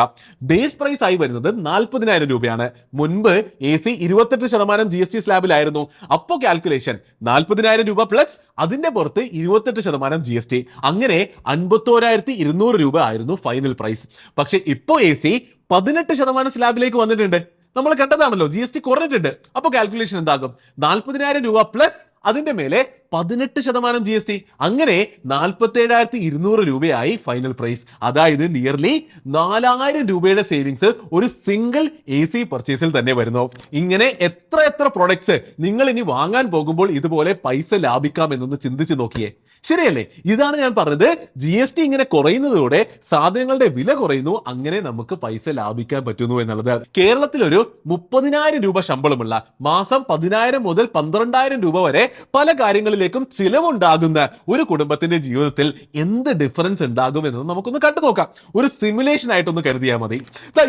ബേസ് പ്രൈസ് ആയി വരുന്നത് 40,000 രൂപയാണ്. മുൻപ് AC 28% GST സ്ലാബിലായിരുന്നു. അപ്പോ കാൽക്കുലേഷൻ 40,000 രൂപ പ്ലസ് അതിന്റെ പുറത്ത് 28% GST, അങ്ങനെ 51,200 രൂപ ആയിരുന്നു ഫൈനൽ പ്രൈസ്. പക്ഷെ ഇപ്പോ AC 18% സ്ലാബിലേക്ക് വന്നിട്ടുണ്ട്. നമ്മൾ കണ്ടതാണല്ലോ, GST കുറഞ്ഞിട്ടുണ്ട്. അപ്പൊ കാൽക്കുലേഷൻ എന്താകും? 40,000 രൂപ പ്ലസ് അതിന്റെ മേലെ 18% GST, അങ്ങനെ 47,200 രൂപയായി ഫൈനൽ പ്രൈസ്. അതായത് നിയർലി 4,000 രൂപയുടെ സേവിങ്സ് ഒരു സിംഗിൾ AC പർച്ചേസിൽ തന്നെ വരുന്നു. ഇങ്ങനെ എത്ര പ്രൊഡക്ട്സ് നിങ്ങൾ ഇനി വാങ്ങാൻ പോകുമ്പോൾ ഇതുപോലെ പൈസ ലാഭിക്കാം എന്നൊന്ന് ചിന്തിച്ചു നോക്കിയേ. ശരിയല്ലേ? ഇതാണ് ഞാൻ പറഞ്ഞത്. GST ഇങ്ങനെ കുറയുന്നതോടെ സാധനങ്ങളുടെ വില കുറയുന്നു, അങ്ങനെ നമുക്ക് പൈസ ലാഭിക്കാൻ പറ്റുന്നു എന്നുള്ളത്. കേരളത്തിൽ ഒരു 30,000 രൂപ ശമ്പളമുള്ള, മാസം 10,000 മുതൽ 12,000 രൂപ വരെ പല കാര്യങ്ങളിലേക്കും ചിലവുണ്ടാകുന്ന ഒരു കുടുംബത്തിന്റെ ജീവിതത്തിൽ എന്ത് ഡിഫറൻസ് ഉണ്ടാകും എന്നത് നമുക്കൊന്ന് കണ്ടു നോക്കാം. ഒരു സിമുലേഷൻ ആയിട്ടൊന്ന് കരുതിയാൽ മതി.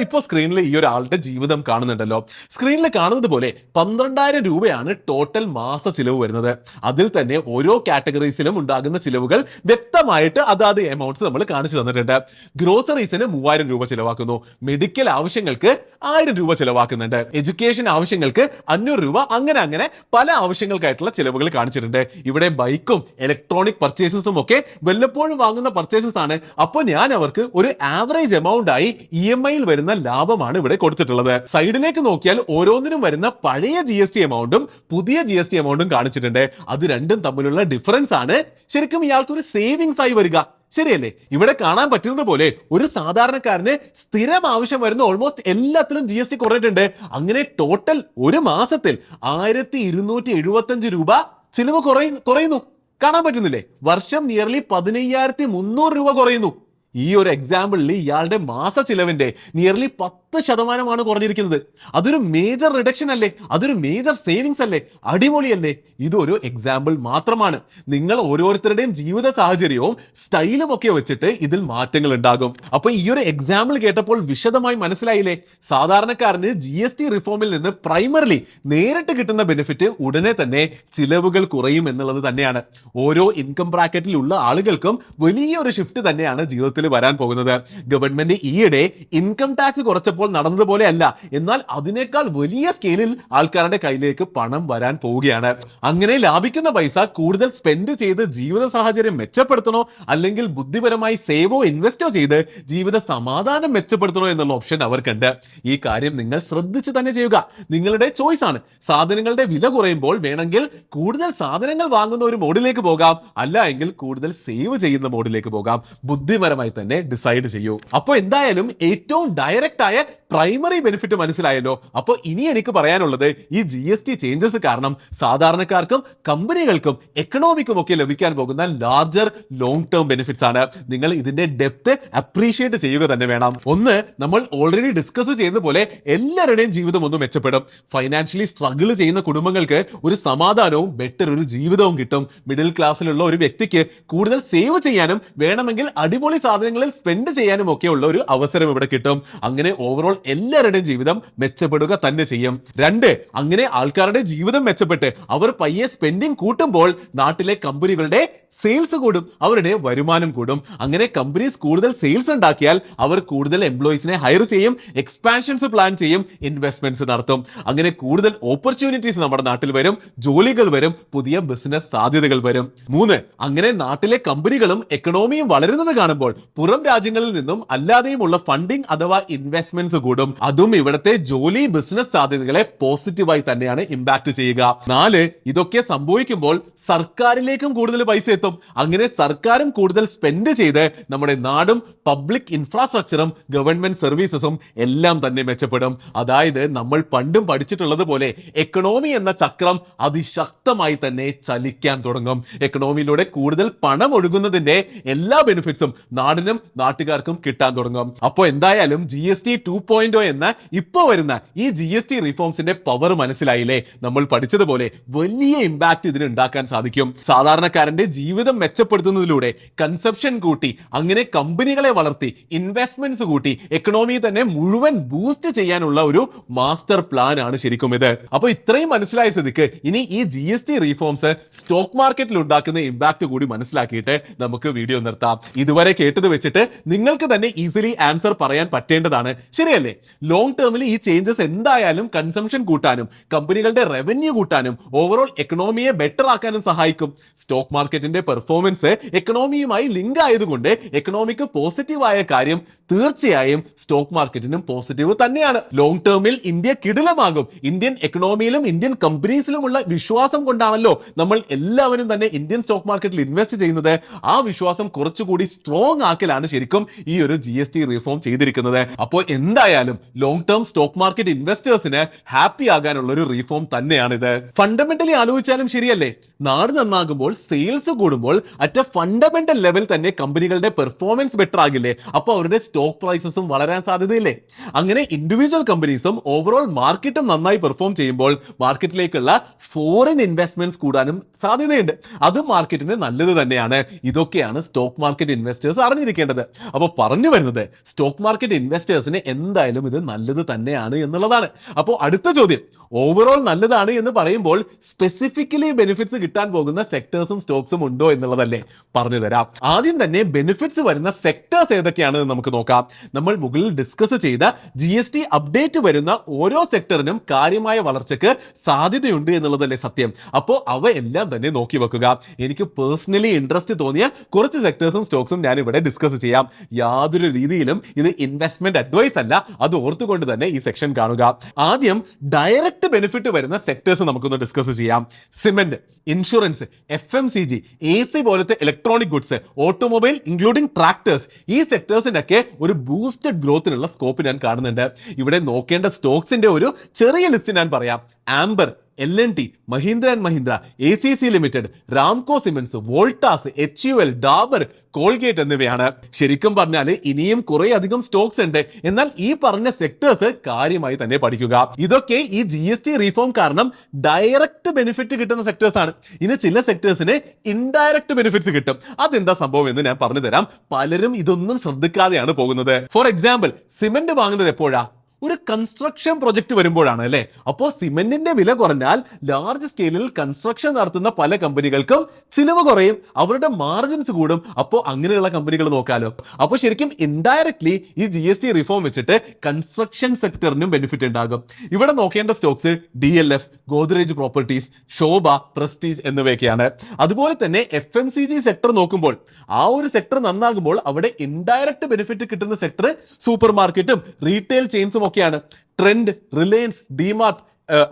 ഇപ്പൊ സ്ക്രീനിൽ ഈ ഒരാളുടെ ജീവിതം കാണുന്നുണ്ടല്ലോ. സ്ക്രീനിൽ കാണുന്നത് പോലെ 12,000 രൂപയാണ് ടോട്ടൽ മാസ ചിലവ് വരുന്നത്. അതിൽ തന്നെ ഓരോ കാറ്റഗറീസിലും ഉണ്ടാകുന്ന ചിലവുകൾ വ്യക്തമായിട്ട് അതാത് എമൗണ്ട്സ് നമ്മൾ കാണിച്ചു തന്നിട്ടുണ്ട്. ഗ്രോസറീസിന് 3,000 രൂപ ചിലവാക്കുന്നു, മെഡിക്കൽ ആവശ്യങ്ങൾക്ക് 1,000 രൂപ ചിലവാക്കുന്നുണ്ട്, എഡ്യൂക്കേഷൻ ആവശ്യങ്ങൾക്ക് 500 രൂപ, അങ്ങനെ പല ആവശ്യങ്ങൾക്കായിട്ടുള്ള ചിലവുകൾ കാണിച്ചിട്ടുണ്ട്. ഇവിടെ ബൈക്കും ഇലക്ട്രോണിക് പർച്ചേസസും ഒക്കെ വല്ലപ്പോഴും വാങ്ങുന്ന പർച്ചേസസ് ആണ്. അപ്പോൾ ഞാൻ അവർക്ക് ഒരു ആവറേജ് എമൗണ്ട് ആയി EMI വരുന്ന ലാഭമാണ് ഇവിടെ കൊടുത്തിട്ടുള്ളത്. സൈഡിലേക്ക് നോക്കിയാൽ ഓരോന്നിനും വരുന്ന പഴയ GST എമൗണ്ടും പുതിയ GST എമൗണ്ടും കാണിച്ചിട്ടുണ്ട്. അത് രണ്ടും തമ്മിലുള്ള ഡിഫറൻസ് ആണ് ശരിക്കും ഇയാൾക്ക് ഒരു സേവിങ്സ് ആയി വരിക. ശരിയല്ലേ? ഇവിടെ കാണാൻ പറ്റുന്നത് പോലെ ഒരു സാധാരണക്കാരന് സ്ഥിരം ആവശ്യം വരുന്ന ഓൾമോസ്റ്റ് എല്ലാത്തിലും GST കുറഞ്ഞിട്ടുണ്ട്. അങ്ങനെ ടോട്ടൽ ഒരു മാസത്തിൽ 1,275 രൂപ ചിലവ് കുറയുന്നു. കാണാൻ പറ്റുന്നില്ലേ? വർഷം നിയർലി 15,300 രൂപ കുറയുന്നു. ഈ ഒരു എക്സാമ്പിളിൽ ഇയാളുടെ മാസ ചിലവിന്റെ നിയർലി 10% കുറഞ്ഞിരിക്കുന്നത്. അതൊരു മേജർ റിഡക്ഷൻ അല്ലേ? അതൊരു മേജർ സേവിങ്സ് അല്ലേ? അടിപൊളിയല്ലേ? ഇതൊരു എക്സാമ്പിൾ മാത്രമാണ്. നിങ്ങൾ ഓരോരുത്തരുടെയും ജീവിത സാഹചര്യവും സ്റ്റൈലും ഒക്കെ വെച്ചിട്ട് ഇതിൽ മാറ്റങ്ങൾ ഉണ്ടാകും. അപ്പൊ ഈ ഒരു എക്സാമ്പിൾ കേട്ടപ്പോൾ വിശദമായി മനസ്സിലായില്ലേ? സാധാരണക്കാരന് GST റിഫോമിൽ നിന്ന് പ്രൈമറിലി നേരിട്ട് കിട്ടുന്ന ബെനിഫിറ്റ് ഉടനെ തന്നെ ചിലവുകൾ കുറയും എന്നുള്ളത് തന്നെയാണ്. ഓരോ ഇൻകം ബ്രാക്കറ്റിലുള്ള ആളുകൾക്കും വലിയൊരു ഷിഫ്റ്റ് തന്നെയാണ് ജീവിതത്തിൽ വരാൻ പോകുന്നത്. ഗവൺമെന്റ് ഈയിടെ ഇൻകം ടാക്സ് കുറച്ചപ്പോൾ നടന്നതുപോലെ അല്ല, എന്നാൽ അതിനേക്കാൾ വലിയ സ്കെയിലിൽ ആൾക്കാരുടെ കയ്യിലേക്ക് പണം വരാൻ പോവുകയാണ്. അങ്ങനെ ലാഭിക്കുന്ന പൈസ കൂടുതൽ സ്പെൻഡ് ചെയ്ത് ജീവിത സാഹചര്യം മെച്ചപ്പെടുത്തണോ, അല്ലെങ്കിൽ ബുദ്ധിപരമായി സേവോ ഇൻവെസ്റ്റോ ചെയ്ത് ജീവിത സമാധാനം മെച്ചപ്പെടുത്തണോ എന്നുള്ള ഓപ്ഷൻ അവർക്കുണ്ട്. ഈ കാര്യം നിങ്ങൾ ശ്രദ്ധിച്ച് തന്നെ ചെയ്യുക. നിങ്ങളുടെ ചോയ്സ് ആണ്. സാധനങ്ങളുടെ വില കുറയുമ്പോൾ വേണമെങ്കിൽ കൂടുതൽ സാധനങ്ങൾ വാങ്ങുന്ന ഒരു മോഡിലേക്ക് പോകാം, അല്ല എങ്കിൽ കൂടുതൽ സേവ് ചെയ്യുന്ന മോഡിലേക്ക് പോകാം. ബുദ്ധിപരമായി സ്വന്തമായി തന്നെ ഡിസൈഡ് ചെയ്യൂ. അപ്പോൾ എന്തായാലും ഏറ്റവും ഡയറക്റ്റ് ആയ പ്രൈമറി ബെനിഫിറ്റ് മനസ്സിലായല്ലോ. അപ്പോൾ ഇനി എനിക്ക് പറയാനുള്ളത് ഈ GST ചേഞ്ചസ് കാരണം സാധാരണക്കാർക്കും കമ്പനികൾക്കും എക്കണോമിക്കും ഒക്കെ ലഭിക്കാൻ പോകുന്ന ലാർജർ ലോങ് ടേം ബെനിഫിറ്റ്സ് ആണ്. നിങ്ങൾ ഇതിന്റെ ഡെപ്ത് അപ്രീഷിയേറ്റ് ചെയ്യുക തന്നെ വേണം. ഒന്ന്, നമ്മൾ ഓൾറെഡി ഡിസ്കസ് ചെയ്ത പോലെ എല്ലാവരുടെയും ജീവിതം ഒന്ന് മെച്ചപ്പെടും. ഫൈനാൻഷ്യലി സ്ട്രഗിൾ ചെയ്യുന്ന കുടുംബങ്ങൾക്ക് ഒരു സമാധാനവും ബെറ്റർ ഒരു ജീവിതവും കിട്ടും. മിഡിൽ ക്ലാസ്സിലുള്ള ഒരു വ്യക്തിക്ക് കൂടുതൽ സേവ് ചെയ്യാനും വേണമെങ്കിൽ അടിപൊളി സാധനങ്ങളിൽ സ്പെൻഡ് ചെയ്യാനും ഒക്കെ ഉള്ള ഒരു അവസരം ഇവിടെ കിട്ടും. അങ്ങനെ ഓവറോൾ എല്ലാവരുടെയും ജീവിതം മെച്ചപ്പെടുക തന്നെ ചെയ്യും. രണ്ട്, അങ്ങനെ ആൾക്കാരുടെ ജീവിതം മെച്ചപ്പെട്ട് അവർ പയ്യെ സ്പെൻഡിങ് കൂട്ടുമ്പോൾ നാട്ടിലെ കമ്പനികളുടെ സെയിൽസ് കൂടും, അവരുടെ വരുമാനം കൂടും. അങ്ങനെ കമ്പനീസ് കൂടുതൽ സെയിൽസ് ഉണ്ടാക്കിയാൽ അവർ കൂടുതൽ എംപ്ലോയീസിനെ ഹയർ ചെയ്യും, എക്സ്പാൻഷൻസ് പ്ലാൻ ചെയ്യും, ഇൻവെസ്റ്റ്മെന്റ്സ് നടത്തും. അങ്ങനെ കൂടുതൽ ഓപ്പർച്യൂണിറ്റീസ് നമ്മുടെ നാട്ടിൽ വരും, ജോലികൾ വരും, പുതിയ ബിസിനസ് സാധ്യതകൾ വരും. മൂന്ന്, അങ്ങനെ നാട്ടിലെ കമ്പനികളും എക്കണോമിയും വളരുന്നത് കാണുമ്പോൾ പുറം രാജ്യങ്ങളിൽ നിന്നും അല്ലാതെയുമുള്ള ഫണ്ടിങ് അഥവാ ഇൻവെസ്റ്റ്മെന്റ്സ് കൂടും. അതും ഇവിടുത്തെ ജോലി ബിസിനസ് സാധ്യതകളെ പോസിറ്റീവായി തന്നെയാണ് ഇമ്പാക്ട് ചെയ്യുക. നാല്, ഇതൊക്കെ സംഭവിക്കുമ്പോൾ സർക്കാരിലേക്കും കൂടുതൽ പൈസ എത്തും. അങ്ങനെ സർക്കാരും കൂടുതൽ സ്പെൻഡ് ചെയ്ത് നമ്മുടെ നാടും പബ്ലിക് ഇൻഫ്രാസ്ട്രക്ചറും ഗവൺമെന്റ് സർവീസസും എല്ലാം തന്നെ മെച്ചപ്പെടും. അതായത് നമ്മൾ പണ്ടും പഠിച്ചിട്ടുള്ളത് പോലെ എക്കണോമി എന്ന ചക്രം അതിശക്തമായി തന്നെ ചലിക്കാൻ തുടങ്ങും. എക്കണോമിയിലൂടെ കൂടുതൽ പണം ഒഴുകുന്നതിന്റെ എല്ലാ ബെനിഫിറ്റ്സും നാടിനും നാട്ടുകാർക്കും കിട്ടാൻ തുടങ്ങും. അപ്പോൾ എന്തായാലും GST 2.0 എന്ന ഇപ്പോ വരുന്ന ഈ GST റിഫോംസിന്റെ പവർ മനസ്സിലായില്ലേ? നമ്മൾ പഠിച്ചതുപോലെ വലിയ ഇമ്പാക്ട് ഇതിന് ഉണ്ടാക്കാൻ സാധിക്കും. സാധാരണക്കാരന്റെ ജീവിതം മെച്ചപ്പെടുത്തുന്നതിലൂടെ കൺസപ്ഷൻ കൂട്ടി, അങ്ങനെ കമ്പനികളെ വളർത്തി, ഇൻവെസ്റ്റ്മെന്റ്സ് കൂട്ടി, എക്കണോമി തന്നെ മുഴുവൻ ബൂസ്റ്റ് ചെയ്യാനുള്ള ഒരു മാസ്റ്റർ പ്ലാൻ ആണ് ശരിക്കും ഇത്. അപ്പൊ ഇത്രയും മനസ്സിലായ സ്ഥിതിക്ക് ഇനി ഈ GST റിഫോംസ് സ്റ്റോക്ക് മാർക്കറ്റിൽ ഉണ്ടാക്കുന്ന ഇമ്പാക്ട് കൂടി മനസ്സിലാക്കിയിട്ട് നമുക്ക് വീഡിയോ നിർത്താം. ഇതുവരെ കേട്ടത് വെച്ചിട്ട് നിങ്ങൾക്ക് തന്നെ ഈസിലി ആൻസർ പറയാൻ പറ്റേണ്ടതാണ്, ശരിയല്ലേ? ലോങ് ടേമിൽ ഈ ചേഞ്ചസ് എന്തായാലും കൺസംഷൻ കൂട്ടാനും കമ്പനികളുടെ റവന്യൂ കൂട്ടാനും ഓവറോൾ എക്കണോമിയെ ബെറ്റർ ആക്കാനും സഹായിക്കും. സ്റ്റോക്ക് മാർക്കറ്റിന്റെ പെർഫോമൻസ് എക്കണോമിയുമായി ലിങ്ക് ആയതുകൊണ്ട് എക്കണോമിക്ക് പോസിറ്റീവായ കാര്യം തീർച്ചയായും സ്റ്റോക്ക് മാർക്കറ്റിനും പോസിറ്റീവ് തന്നെയാണ്. ലോങ് ടേമിൽ ഇന്ത്യ കിടിലമാകും. ഇന്ത്യൻ എക്കണോമിയിലും ഇന്ത്യൻ കമ്പനീസിലുമുള്ള വിശ്വാസം കൊണ്ടാണല്ലോ നമ്മൾ എല്ലാവരും തന്നെ ഇന്ത്യൻ സ്റ്റോക്ക് മാർക്കറ്റിൽ ഇൻവെസ്റ്റ് ചെയ്യുന്നത്. ആ വിശ്വാസം കുറച്ചുകൂടി സ്ട്രോങ് ആക്കലാണ് ശരിക്കും ഈ ഒരു GST റിഫോം ചെയ്തിരിക്കുന്നത്. അപ്പോൾ എന്തായാലും ലോങ് ടേം സ്റ്റോക്ക് മാർക്കറ്റ് ഇൻവെസ്റ്റേഴ്സിന് ഹാപ്പി ആകാനുള്ള ഒരു റിഫോം തന്നെയാണ് ഇത്. ഫണ്ടമെന്റലി ആലോചിച്ചാലും ശരിയല്ലേ? നാട് നന്നാകുമ്പോൾ, സെയിൽസ് കൂടുമ്പോൾ അറ്റ് എ ഫണ്ടമെന്റൽ ലെവൽ തന്നെ കമ്പനികളുടെ പെർഫോമൻസ് ബെറ്റർ ആകില്ലേ? അപ്പോൾ അവരുടെ സ്റ്റോക്ക് പ്രൈസസും വളരാൻ സാധ്യതയില്ലേ? അങ്ങനെ ഇൻഡിവിജ്വൽ കമ്പനീസും ഓവറോൾ മാർക്കറ്റും നന്നായി പെർഫോം ചെയ്യുമ്പോൾ മാർക്കറ്റിലേക്കുള്ള ഫോറിൻ ഇൻവെസ്റ്റ്മെന്റ്സ് കൂടാനും സാധ്യതയുണ്ട്. അതും മാർക്കറ്റിന് നല്ലത് തന്നെയാണ്. ഇതൊക്കെയാണ് സ്റ്റോക്ക് മാർക്കറ്റ് ഇൻവെസ്റ്റേഴ്സ് അറിഞ്ഞിരിക്കേണ്ടത്. അപ്പോൾ പറഞ്ഞു വരുന്നത് സ്റ്റോക്ക് മാർക്കറ്റ് ഇൻവെസ്റ്റേഴ്സിന് എന്തായാലും ഇത് നല്ലത് തന്നെയാണ് എന്നുള്ളതാണ്. അപ്പോൾ അടുത്ത ചോദ്യം, ഓവറോൾ നല്ലതാണ് എന്ന് പറയുമ്പോൾ സ്പെസിഫിക്കലി ബെനിഫിറ്റ്സ് കിട്ടാൻ പോകുന്ന സെക്ടേഴ്സും സ്റ്റോക്സും ഉണ്ടോ എന്നുള്ളതല്ലേ? പറഞ്ഞു തരാം. ആദ്യം തന്നെ ബെനിഫിറ്റ്സ് വരുന്ന സെക്ടേഴ്സ് ഏതൊക്കെയാണെന്ന് നമുക്ക് നോക്കാം. നമ്മൾ മുകളിൽ ഡിസ്കസ് ചെയ്ത GST അപ്ഡേറ്റ് വരുന്ന ഓരോ സെക്ടറിനും കാര്യമായ വളർച്ചയ്ക്ക് സാധ്യതയുണ്ട് എന്നുള്ളതല്ലേ സത്യം. അപ്പോൾ അവ എല്ലാം തന്നെ നോക്കി വെക്കുക. എനിക്ക് പേഴ്സണലി ഇൻട്രസ്റ്റ് തോന്നിയ കുറച്ച് സെക്ടേഴ്സും സ്റ്റോക്സും ഞാൻ ഇവിടെ ഡിസ്കസ് ചെയ്യാം. യാതൊരു രീതിയിലും ഇത് ഇൻവെസ്റ്റ്മെന്റ് അഡ്വൈസ് അല്ല, അത് ഓർത്തുകൊണ്ട് തന്നെ ഈ സെക്ഷൻ കാണുക. ആദ്യം ഡയറക്റ്റ് ബെനിഫിറ്റ് വരുന്ന സെക്ടേഴ്സ് നമുക്കൊന്ന് ഡിസ്കസ് ചെയ്യാം. സിമെന്റ്, ഇൻഷുറൻസ്, FMCG, AC പോലത്തെ electronic goods, automobile including tractors, ഈ സെക്ടേഴ്സിനൊക്കെ ഒരു ബൂസ്റ്റഡ് ഗ്രോത്തിനുള്ള സ്കോപ്പ് ഞാൻ കാണുന്നുണ്ട്. ഇവിടെ നോക്കേണ്ട സ്റ്റോക്സിന്റെ ഒരു ചെറിയ ലിസ്റ്റ് ഞാൻ പറയാം. Amber, L&T, Mahindra and Mahindra, ACC limited, Ramco cements, Voltas, HUL, Dabur, Colgate എന്നിവയാണ്. ശരിക്കും പറഞ്ഞാൽ ഇനിയും കുറെ അധികം സ്റ്റോക്സ് ഉണ്ട്. എന്നാൽ ഈ പറഞ്ഞ സെക്ടേഴ്സ് കാര്യമായി തന്നെ പഠിക്കുക. ഇതൊക്കെ ഈ GST റീഫോം കാരണം ഡയറക്റ്റ് ബെനിഫിറ്റ് കിട്ടുന്ന സെക്ടേഴ്സ് ആണ്. ഇനി ചില സെക്ടേഴ്സിന് ഇൻഡയറക്റ്റ് ബെനിഫിറ്റ്സ് കിട്ടും. അതെന്താ സംഭവം എന്ന് ഞാൻ പറഞ്ഞു തരാം. പലരും ഇതൊന്നും ശ്രദ്ധിക്കാതെയാണ് പോകുന്നത്. ഫോർ എക്സാമ്പിൾ, സിമന്റ് വാങ്ങുന്നത് എപ്പോഴാ? ഒരു കൺസ്ട്രക്ഷൻ പ്രൊജക്ട് വരുമ്പോഴാണ് അല്ലേ? അപ്പോൾ സിമെന്റിന്റെ വില കുറഞ്ഞാൽ ലാർജ് സ്കെയിലിൽ കൺസ്ട്രക്ഷൻ നടത്തുന്ന പല കമ്പനികൾക്കും ചിലവ് കുറയും, അവരുടെ മാർജിൻസ് കൂടും. അപ്പോൾ അങ്ങനെയുള്ള കമ്പനികൾ നോക്കാലോ. അപ്പോൾ ശരിക്കും ഇൻഡയറക്ട്ലി ഈ GST റിഫോം വെച്ചിട്ട് കൺസ്ട്രക്ഷൻ സെക്ടറിനും ബെനിഫിറ്റ് ഉണ്ടാകും. ഇവിടെ നോക്കേണ്ട സ്റ്റോക്സ് DLF, ഗോദ്രേജ് പ്രോപ്പർട്ടീസ്, ശോഭ, പ്രസ്റ്റീജ് എന്നിവയൊക്കെയാണ്. അതുപോലെ തന്നെ FMCG സെക്ടർ നോക്കുമ്പോൾ ആ ഒരു സെക്ടർ നന്നാകുമ്പോൾ അവിടെ ഇൻഡയറക്റ്റ് ബെനിഫിറ്റ് കിട്ടുന്ന സെക്ടർ സൂപ്പർ മാർക്കറ്റും റീറ്റെയിൽ ചെയിൻസും ഒക്കെയാണ്. Trend, Reliance, DMart,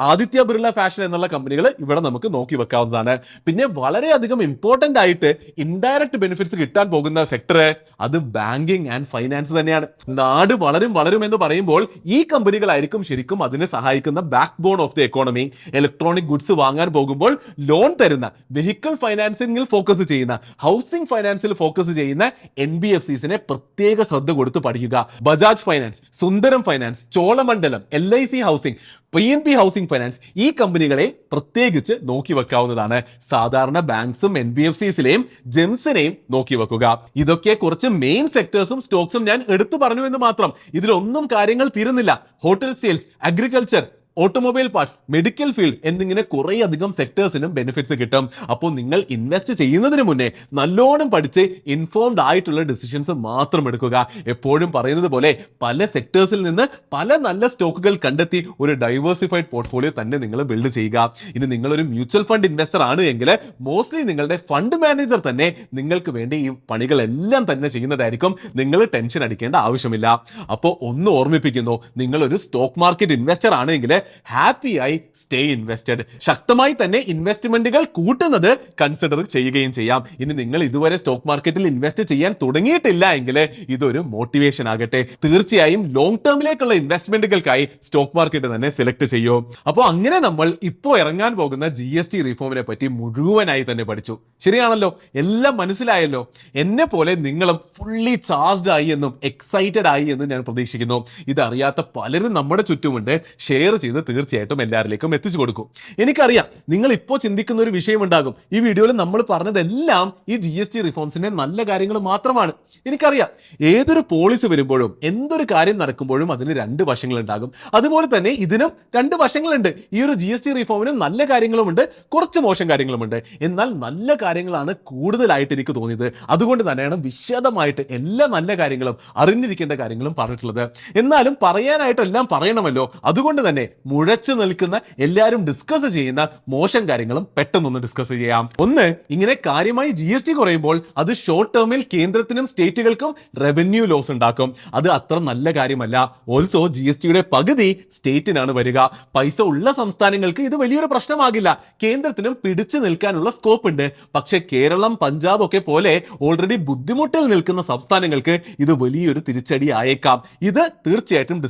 Aditya Birla fashion എന്നുള്ള കമ്പനികൾ ഇവിടെ നമുക്ക് നോക്കി വെക്കാവുന്നതാണ്. പിന്നെ വളരെയധികം ഇമ്പോർട്ടന്റ് ആയിട്ട് ഇൻഡയറക്റ്റ് ബെനിഫിറ്റ്സ് കിട്ടാൻ പോകുന്ന സെക്ടർ അത് ബാങ്കിങ് ആൻഡ് ഫൈനാൻസ് തന്നെയാണ്. നാട് വളരും എന്ന് പറയുമ്പോൾ ഈ കമ്പനികളായിരിക്കും ശരിക്കും അതിനെ സഹായിക്കുന്ന backbone of the economy. Electronic goods വാങ്ങാൻ പോകുമ്പോൾ ലോൺ തരുന്ന, വെഹിക്കിൾ ഫൈനാൻസിംഗിൽ ഫോക്കസ് ചെയ്യുന്ന, ഹൗസിംഗ് ഫൈനാൻസിൽ ഫോക്കസ് ചെയ്യുന്ന NBFCs പ്രത്യേക ശ്രദ്ധ കൊടുത്ത് പഠിക്കുക. Bajaj finance, Sundaram finance, Cholamandalam, LIC housing, PNB housing finance, ഈ കമ്പനികളെ പ്രത്യേകിച്ച് നോക്കി വെക്കാവുന്നതാണ്. സാധാരണ ബാങ്ക്സും NBFCസിലെയും ജെംസിനെയും നോക്കി വെക്കുക. ഇതൊക്കെ കുറച്ച് മെയിൻ സെക്ടേഴ്സും സ്റ്റോക്സും ഞാൻ എടുത്തു പറഞ്ഞു എന്ന് മാത്രം. ഇതിലൊന്നും കാര്യങ്ങൾ തീരുന്നില്ല. Hotel sales, agriculture, automobile parts, medical field എന്നിങ്ങനെ കുറേ അധികം സെക്ടേഴ്സിനും ബെനിഫിറ്റ്സ് കിട്ടും. അപ്പോൾ നിങ്ങൾ ഇൻവെസ്റ്റ് ചെയ്യുന്നതിന് മുന്നേ നല്ലോണം പഠിച്ച് ഇൻഫോംഡ് ആയിട്ടുള്ള ഡിസിഷൻസ് മാത്രം എടുക്കുക. എപ്പോഴും പറയുന്നത് പോലെ പല സെക്ടേഴ്സിൽ നിന്ന് പല നല്ല സ്റ്റോക്കുകൾ കണ്ടെത്തി ഒരു ഡൈവേഴ്സിഫൈഡ് പോർട്ട്ഫോളിയോ തന്നെ നിങ്ങൾ ബിൽഡ് ചെയ്യുക. ഇനി നിങ്ങളൊരു മ്യൂച്വൽ ഫണ്ട് ഇൻവെസ്റ്റർ ആണ് എങ്കിൽ മോസ്റ്റ്ലി നിങ്ങളുടെ ഫണ്ട് മാനേജർ തന്നെ നിങ്ങൾക്ക് വേണ്ടി ഈ പണികളെല്ലാം തന്നെ ചെയ്യുന്നതായിരിക്കും. നിങ്ങൾ ടെൻഷൻ അടിക്കേണ്ട ആവശ്യമില്ല. അപ്പോൾ ഒന്ന് ഓർമ്മിപ്പിക്കുന്നു, നിങ്ങളൊരു സ്റ്റോക്ക് മാർക്കറ്റ് ഇൻവെസ്റ്റർ ആണെങ്കിൽ ഹാപ്പിയായി സ്റ്റേ ഇൻവെസ്റ്റഡ്. ശക്തമായി തന്നെ ഇൻവെസ്റ്റ്മെന്റുകൾ കൂട്ടുന്നത് കൺസിഡർ ചെയ്യുകയും ചെയ്യാം. ഇനി നിങ്ങൾ ഇതുവരെ സ്റ്റോക്ക് മാർക്കറ്റിൽ ഇൻവെസ്റ്റ് ചെയ്യാൻ തുടങ്ങിയിട്ടില്ല എങ്കിൽ ഇതൊരു മോട്ടിവേഷൻ ആകട്ടെ. തീർച്ചയായും ലോങ് ടേമിലേക്കുള്ള ഇൻവെസ്റ്റ്മെന്റുകൾക്കായി സ്റ്റോക്ക് മാർക്കറ്റ് തന്നെ സെലക്ട് ചെയ്യൂ. അപ്പോൾ അങ്ങനെ നമ്മൾ ഇപ്പോൾ ഇറങ്ങാൻ പോകുന്ന GST റിഫോമിനെ പറ്റി മുഴുവനായി തന്നെ പഠിച്ചു. ശരിയാണല്ലോ, എല്ലാം മനസ്സിലായല്ലോ. എന്നെ പോലെ നിങ്ങളും ഫുള്ളി ചാർജ്ഡ് ആയി എന്നും എക്സൈറ്റഡ് ആയി എന്നും ഞാൻ പ്രതീക്ഷിക്കുന്നു. ഇതറിയാത്ത പലരും നമ്മുടെ ചുറ്റുമുണ്ട്. ഷെയർ ചെയ്ത് തീർച്ചയായിട്ടും എല്ലാവരിലേക്കും എത്തിച്ചു കൊടുക്കും. എനിക്കറിയാം നിങ്ങൾ ഇപ്പോൾ ചിന്തിക്കുന്ന ഒരു വിഷയം ഉണ്ടാകും. ഈ വീഡിയോയിൽ നമ്മൾ പറഞ്ഞതെല്ലാം ഈ GST റിഫോംസിന്റെ നല്ല കാര്യങ്ങൾ മാത്രമാണ്. എനിക്കറിയാം, ഏതൊരു പോളിസി വരുമ്പോഴും എന്തൊരു കാര്യം നടക്കുമ്പോഴും അതിന് രണ്ട് വശങ്ങളുണ്ടാകും. അതുപോലെ തന്നെ ഇതിനും രണ്ട് വശങ്ങളുണ്ട്. ഈ ഒരു GST റിഫോമിനും നല്ല കാര്യങ്ങളുമുണ്ട്, കുറച്ച് മോശം കാര്യങ്ങളുമുണ്ട്. എന്നാൽ നല്ല കാര്യങ്ങളാണ് കൂടുതലായിട്ട് എനിക്ക് തോന്നിയത്. അതുകൊണ്ട് തന്നെയാണ് വിശദമായിട്ട് എല്ലാ നല്ല കാര്യങ്ങളും അറിഞ്ഞിരിക്കേണ്ട കാര്യങ്ങളും പറഞ്ഞിട്ടുള്ളത്. എന്നാലും പറയാനായിട്ടെല്ലാം പറയണമല്ലോ. അതുകൊണ്ട് തന്നെ മുഴച്ചു നിൽക്കുന്ന, എല്ലാവരും ഡിസ്കസ് ചെയ്യുന്ന മോശം കാര്യങ്ങളും പെട്ടെന്നൊന്ന് ഡിസ്കസ് ചെയ്യാം. ഒന്ന്, ഇങ്ങനെ കാര്യമായി GST കുറയുമ്പോൾ അത് ഷോർട്ട് ടേമിൽ കേന്ദ്രത്തിനും സ്റ്റേറ്റുകൾക്കും റവന്യൂ ലോസ് ഉണ്ടാക്കും. അത് അത്ര നല്ല കാര്യമല്ല. ഓൾസോ GSTയുടെ പകുതി സ്റ്റേറ്റിനാണ് വരിക. പൈസ ഉള്ള സംസ്ഥാനങ്ങൾക്ക് ഇത് വലിയൊരു പ്രശ്നമാകില്ല. കേന്ദ്രത്തിനും പിടിച്ചു നിൽക്കാനുള്ള സ്കോപ്പ് ഉണ്ട്. പക്ഷേ കേരളം, പഞ്ചാബ് ഒക്കെ പോലെ ഓൾറെഡി ബുദ്ധിമുട്ടിൽ നിൽക്കുന്ന സംസ്ഥാനങ്ങൾക്ക് ഇത് വലിയൊരു തിരിച്ചടി ആയേക്കാം. ഇത് തീർച്ചയായിട്ടും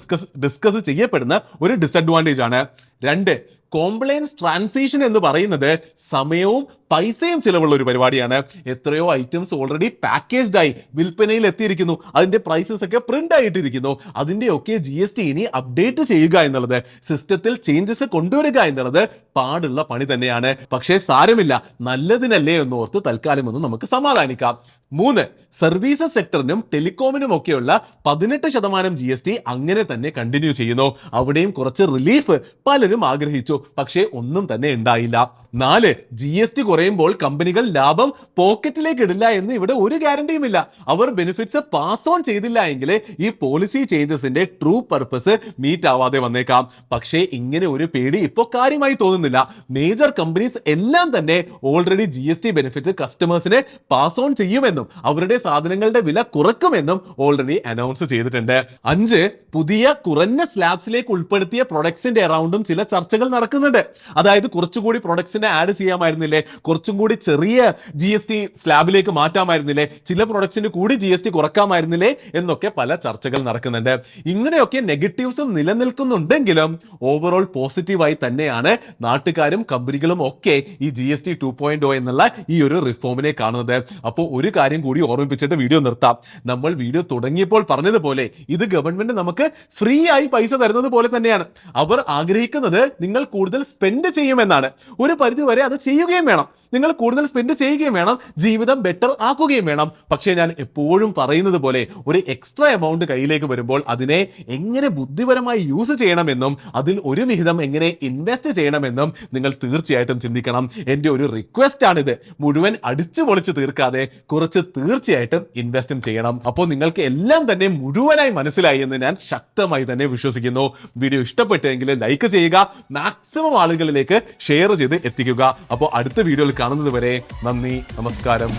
ഡിസ്കസ് ചെയ്യപ്പെടുന്ന ഒരു ഡിസഡ്വാൻറ്റേജ് ആണ്. രണ്ട്, കോംപ്ലയൻസ് ട്രാൻസിഷൻ എന്ന് പറയുന്നത് സമയവും പൈസയും ചിലവുള്ള ഒരു പരിപാടിയാണ്. എത്രയോ ഐറ്റംസ് ഓൾറെഡി പാക്കേജ്ഡ് ആയി വിൽപ്പനയിൽ എത്തിയിരിക്കുന്നു. അതിന്റെ പ്രൈസസ് ഒക്കെ പ്രിന്റ് ആയിട്ടിരിക്കുന്നു. അതിന്റെയൊക്കെ GST ഇനി അപ്ഡേറ്റ് ചെയ്യുക എന്നുള്ളത്, സിസ്റ്റത്തിൽ ചേഞ്ചസ് കൊണ്ടുവരിക എന്നുള്ളത് പാടുള്ള പണി തന്നെയാണ്. പക്ഷേ സാരമില്ല, നല്ലതിനല്ലേ എന്നോർത്ത് തൽക്കാലം ഒന്ന് നമുക്ക് സമാധാനിക്കാം. മൂന്ന്, സർവീസസ് സെക്ടറിനും ടെലികോമിനും ഒക്കെയുള്ള 18% GST അങ്ങനെ തന്നെ കണ്ടിന്യൂ ചെയ്യുന്നു. അവിടെയും കുറച്ച് റിലീഫ് പലരും ആഗ്രഹിച്ചു, പക്ഷേ ഒന്നും തന്നെ ഉണ്ടായില്ല. 4, GST കുറയുമ്പോൾ കമ്പനികൾ ലാഭം പോക്കറ്റിലേക്ക് ഇടില്ല എന്ന് ഇവിടെ ഒരു ഗ്യാരണ്ടിയും ഇല്ല. അവർ ബെനിഫിറ്റ്സ് പാസ് ഓൺ ചെയ്തില്ല എങ്കിൽ ഈ പോളിസി ചേഞ്ചസിന്റെ ട്രൂ പർപ്പസ് മീറ്റ് ആവാതെ വന്നേക്കാം. പക്ഷേ ഇങ്ങനെ ഒരു പേടി ഇപ്പോൾ കാര്യമായി തോന്നുന്നില്ല. മേജർ കമ്പനീസ് എല്ലാം തന്നെ ഓൾറെഡി GST ബെനിഫിറ്റ്സ് കസ്റ്റമേഴ്സിന് പാസ് ഓൺ ചെയ്യുമെന്നും അവരുടെ സാധനങ്ങളുടെ വില കുറക്കുമെന്നും ഓൾറെഡി അനൗൺസ് ചെയ്തിട്ടുണ്ട്. 5, പുതിയ കുറഞ്ഞ സ്ലാബ്സിലേക്ക് ഉൾപ്പെടുത്തിയ പ്രൊഡക്ട്സിന്റെ അറൗണ്ടും ചില ചർച്ചകൾ നടക്കുന്നുണ്ട്. അതായത് കുറച്ചുകൂടി പ്രൊഡക്ട്സിനെ ആഡ് ചെയ്യാമായിരുന്നില്ലേ, കുറച്ചും കൂടി ചെറിയ GST സ്ലാബിലേക്ക് മാറ്റാമായിരുന്നില്ലേ, ചില പ്രൊഡക്ട്സിന് കൂടി GST കുറക്കാമായിരുന്നില്ലേ എന്നൊക്കെ പല ചർച്ചകൾ നടക്കുന്നുണ്ട്. ഇങ്ങനെയൊക്കെ നെഗറ്റീവ്സും നിലനിൽക്കുന്നുണ്ടെങ്കിലും ഓവറോൾ പോസിറ്റീവായി തന്നെയാണ് നാട്ടുകാരും കമ്പനികളും ഒക്കെ ഈ GST 2.0 എന്നുള്ള ഈ ഒരു റിഫോമിനെ കാണുന്നത്. അപ്പോൾ ഒരു കാര്യം കൂടി ഓർമ്മിപ്പിച്ചിട്ട് വീഡിയോ നിർത്താം. നമ്മൾ വീഡിയോ തുടങ്ങിയപ്പോൾ പറഞ്ഞതുപോലെ ഇത് ഗവൺമെന്റ് നമുക്ക് ഫ്രീ ആയി പൈസ തരുന്നത് പോലെ തന്നെയാണ്. അവർ ആഗ്രഹിക്കുന്നത് നിങ്ങൾ കൂടുതൽ സ്പെൻഡ് ചെയ്യുമെന്നാണ്. ഒരു പരിധി വരെ അത് ചെയ്യുകയും വേണം. നിങ്ങൾ കൂടുതൽ സ്പെൻഡ് ചെയ്യുകയും വേണം, ജീവിതം ബെറ്റർ ആക്കുകയും വേണം. പക്ഷേ ഞാൻ എപ്പോഴും പറയുന്നത് പോലെ ഒരു എക്സ്ട്രാ എമൗണ്ട് കയ്യിലേക്ക് വരുമ്പോൾ അതിനെ എങ്ങനെ ബുദ്ധിപരമായി യൂസ് ചെയ്യണമെന്നും അതിൽ ഒരു വിഹിതം എങ്ങനെ ഇൻവെസ്റ്റ് ചെയ്യണമെന്നും നിങ്ങൾ തീർച്ചയായിട്ടും ചിന്തിക്കണം. എൻ്റെ ഒരു റിക്വസ്റ്റ് ആണിത്. മുഴുവൻ അടിച്ചു പൊളിച്ച് തീർക്കാതെ കുറച്ച് തീർച്ചയായിട്ടും ഇൻവെസ്റ്റും ചെയ്യണം. അപ്പോൾ നിങ്ങൾക്ക് എല്ലാം തന്നെ മുഴുവനായി മനസ്സിലായി എന്ന് ഞാൻ ശക്തമായി തന്നെ വിശ്വസിക്കുന്നു. വീഡിയോ ഇഷ്ടപ്പെട്ടെങ്കിൽ ലൈക്ക് ചെയ്യുക, മാക്സിമം ആളുകളിലേക്ക് ഷെയർ ചെയ്ത് എത്തിക്കുക. അപ്പോൾ അടുത്ത വീഡിയോയിൽ കാണുന്നത് വരെ നന്ദി, നമസ്കാരം.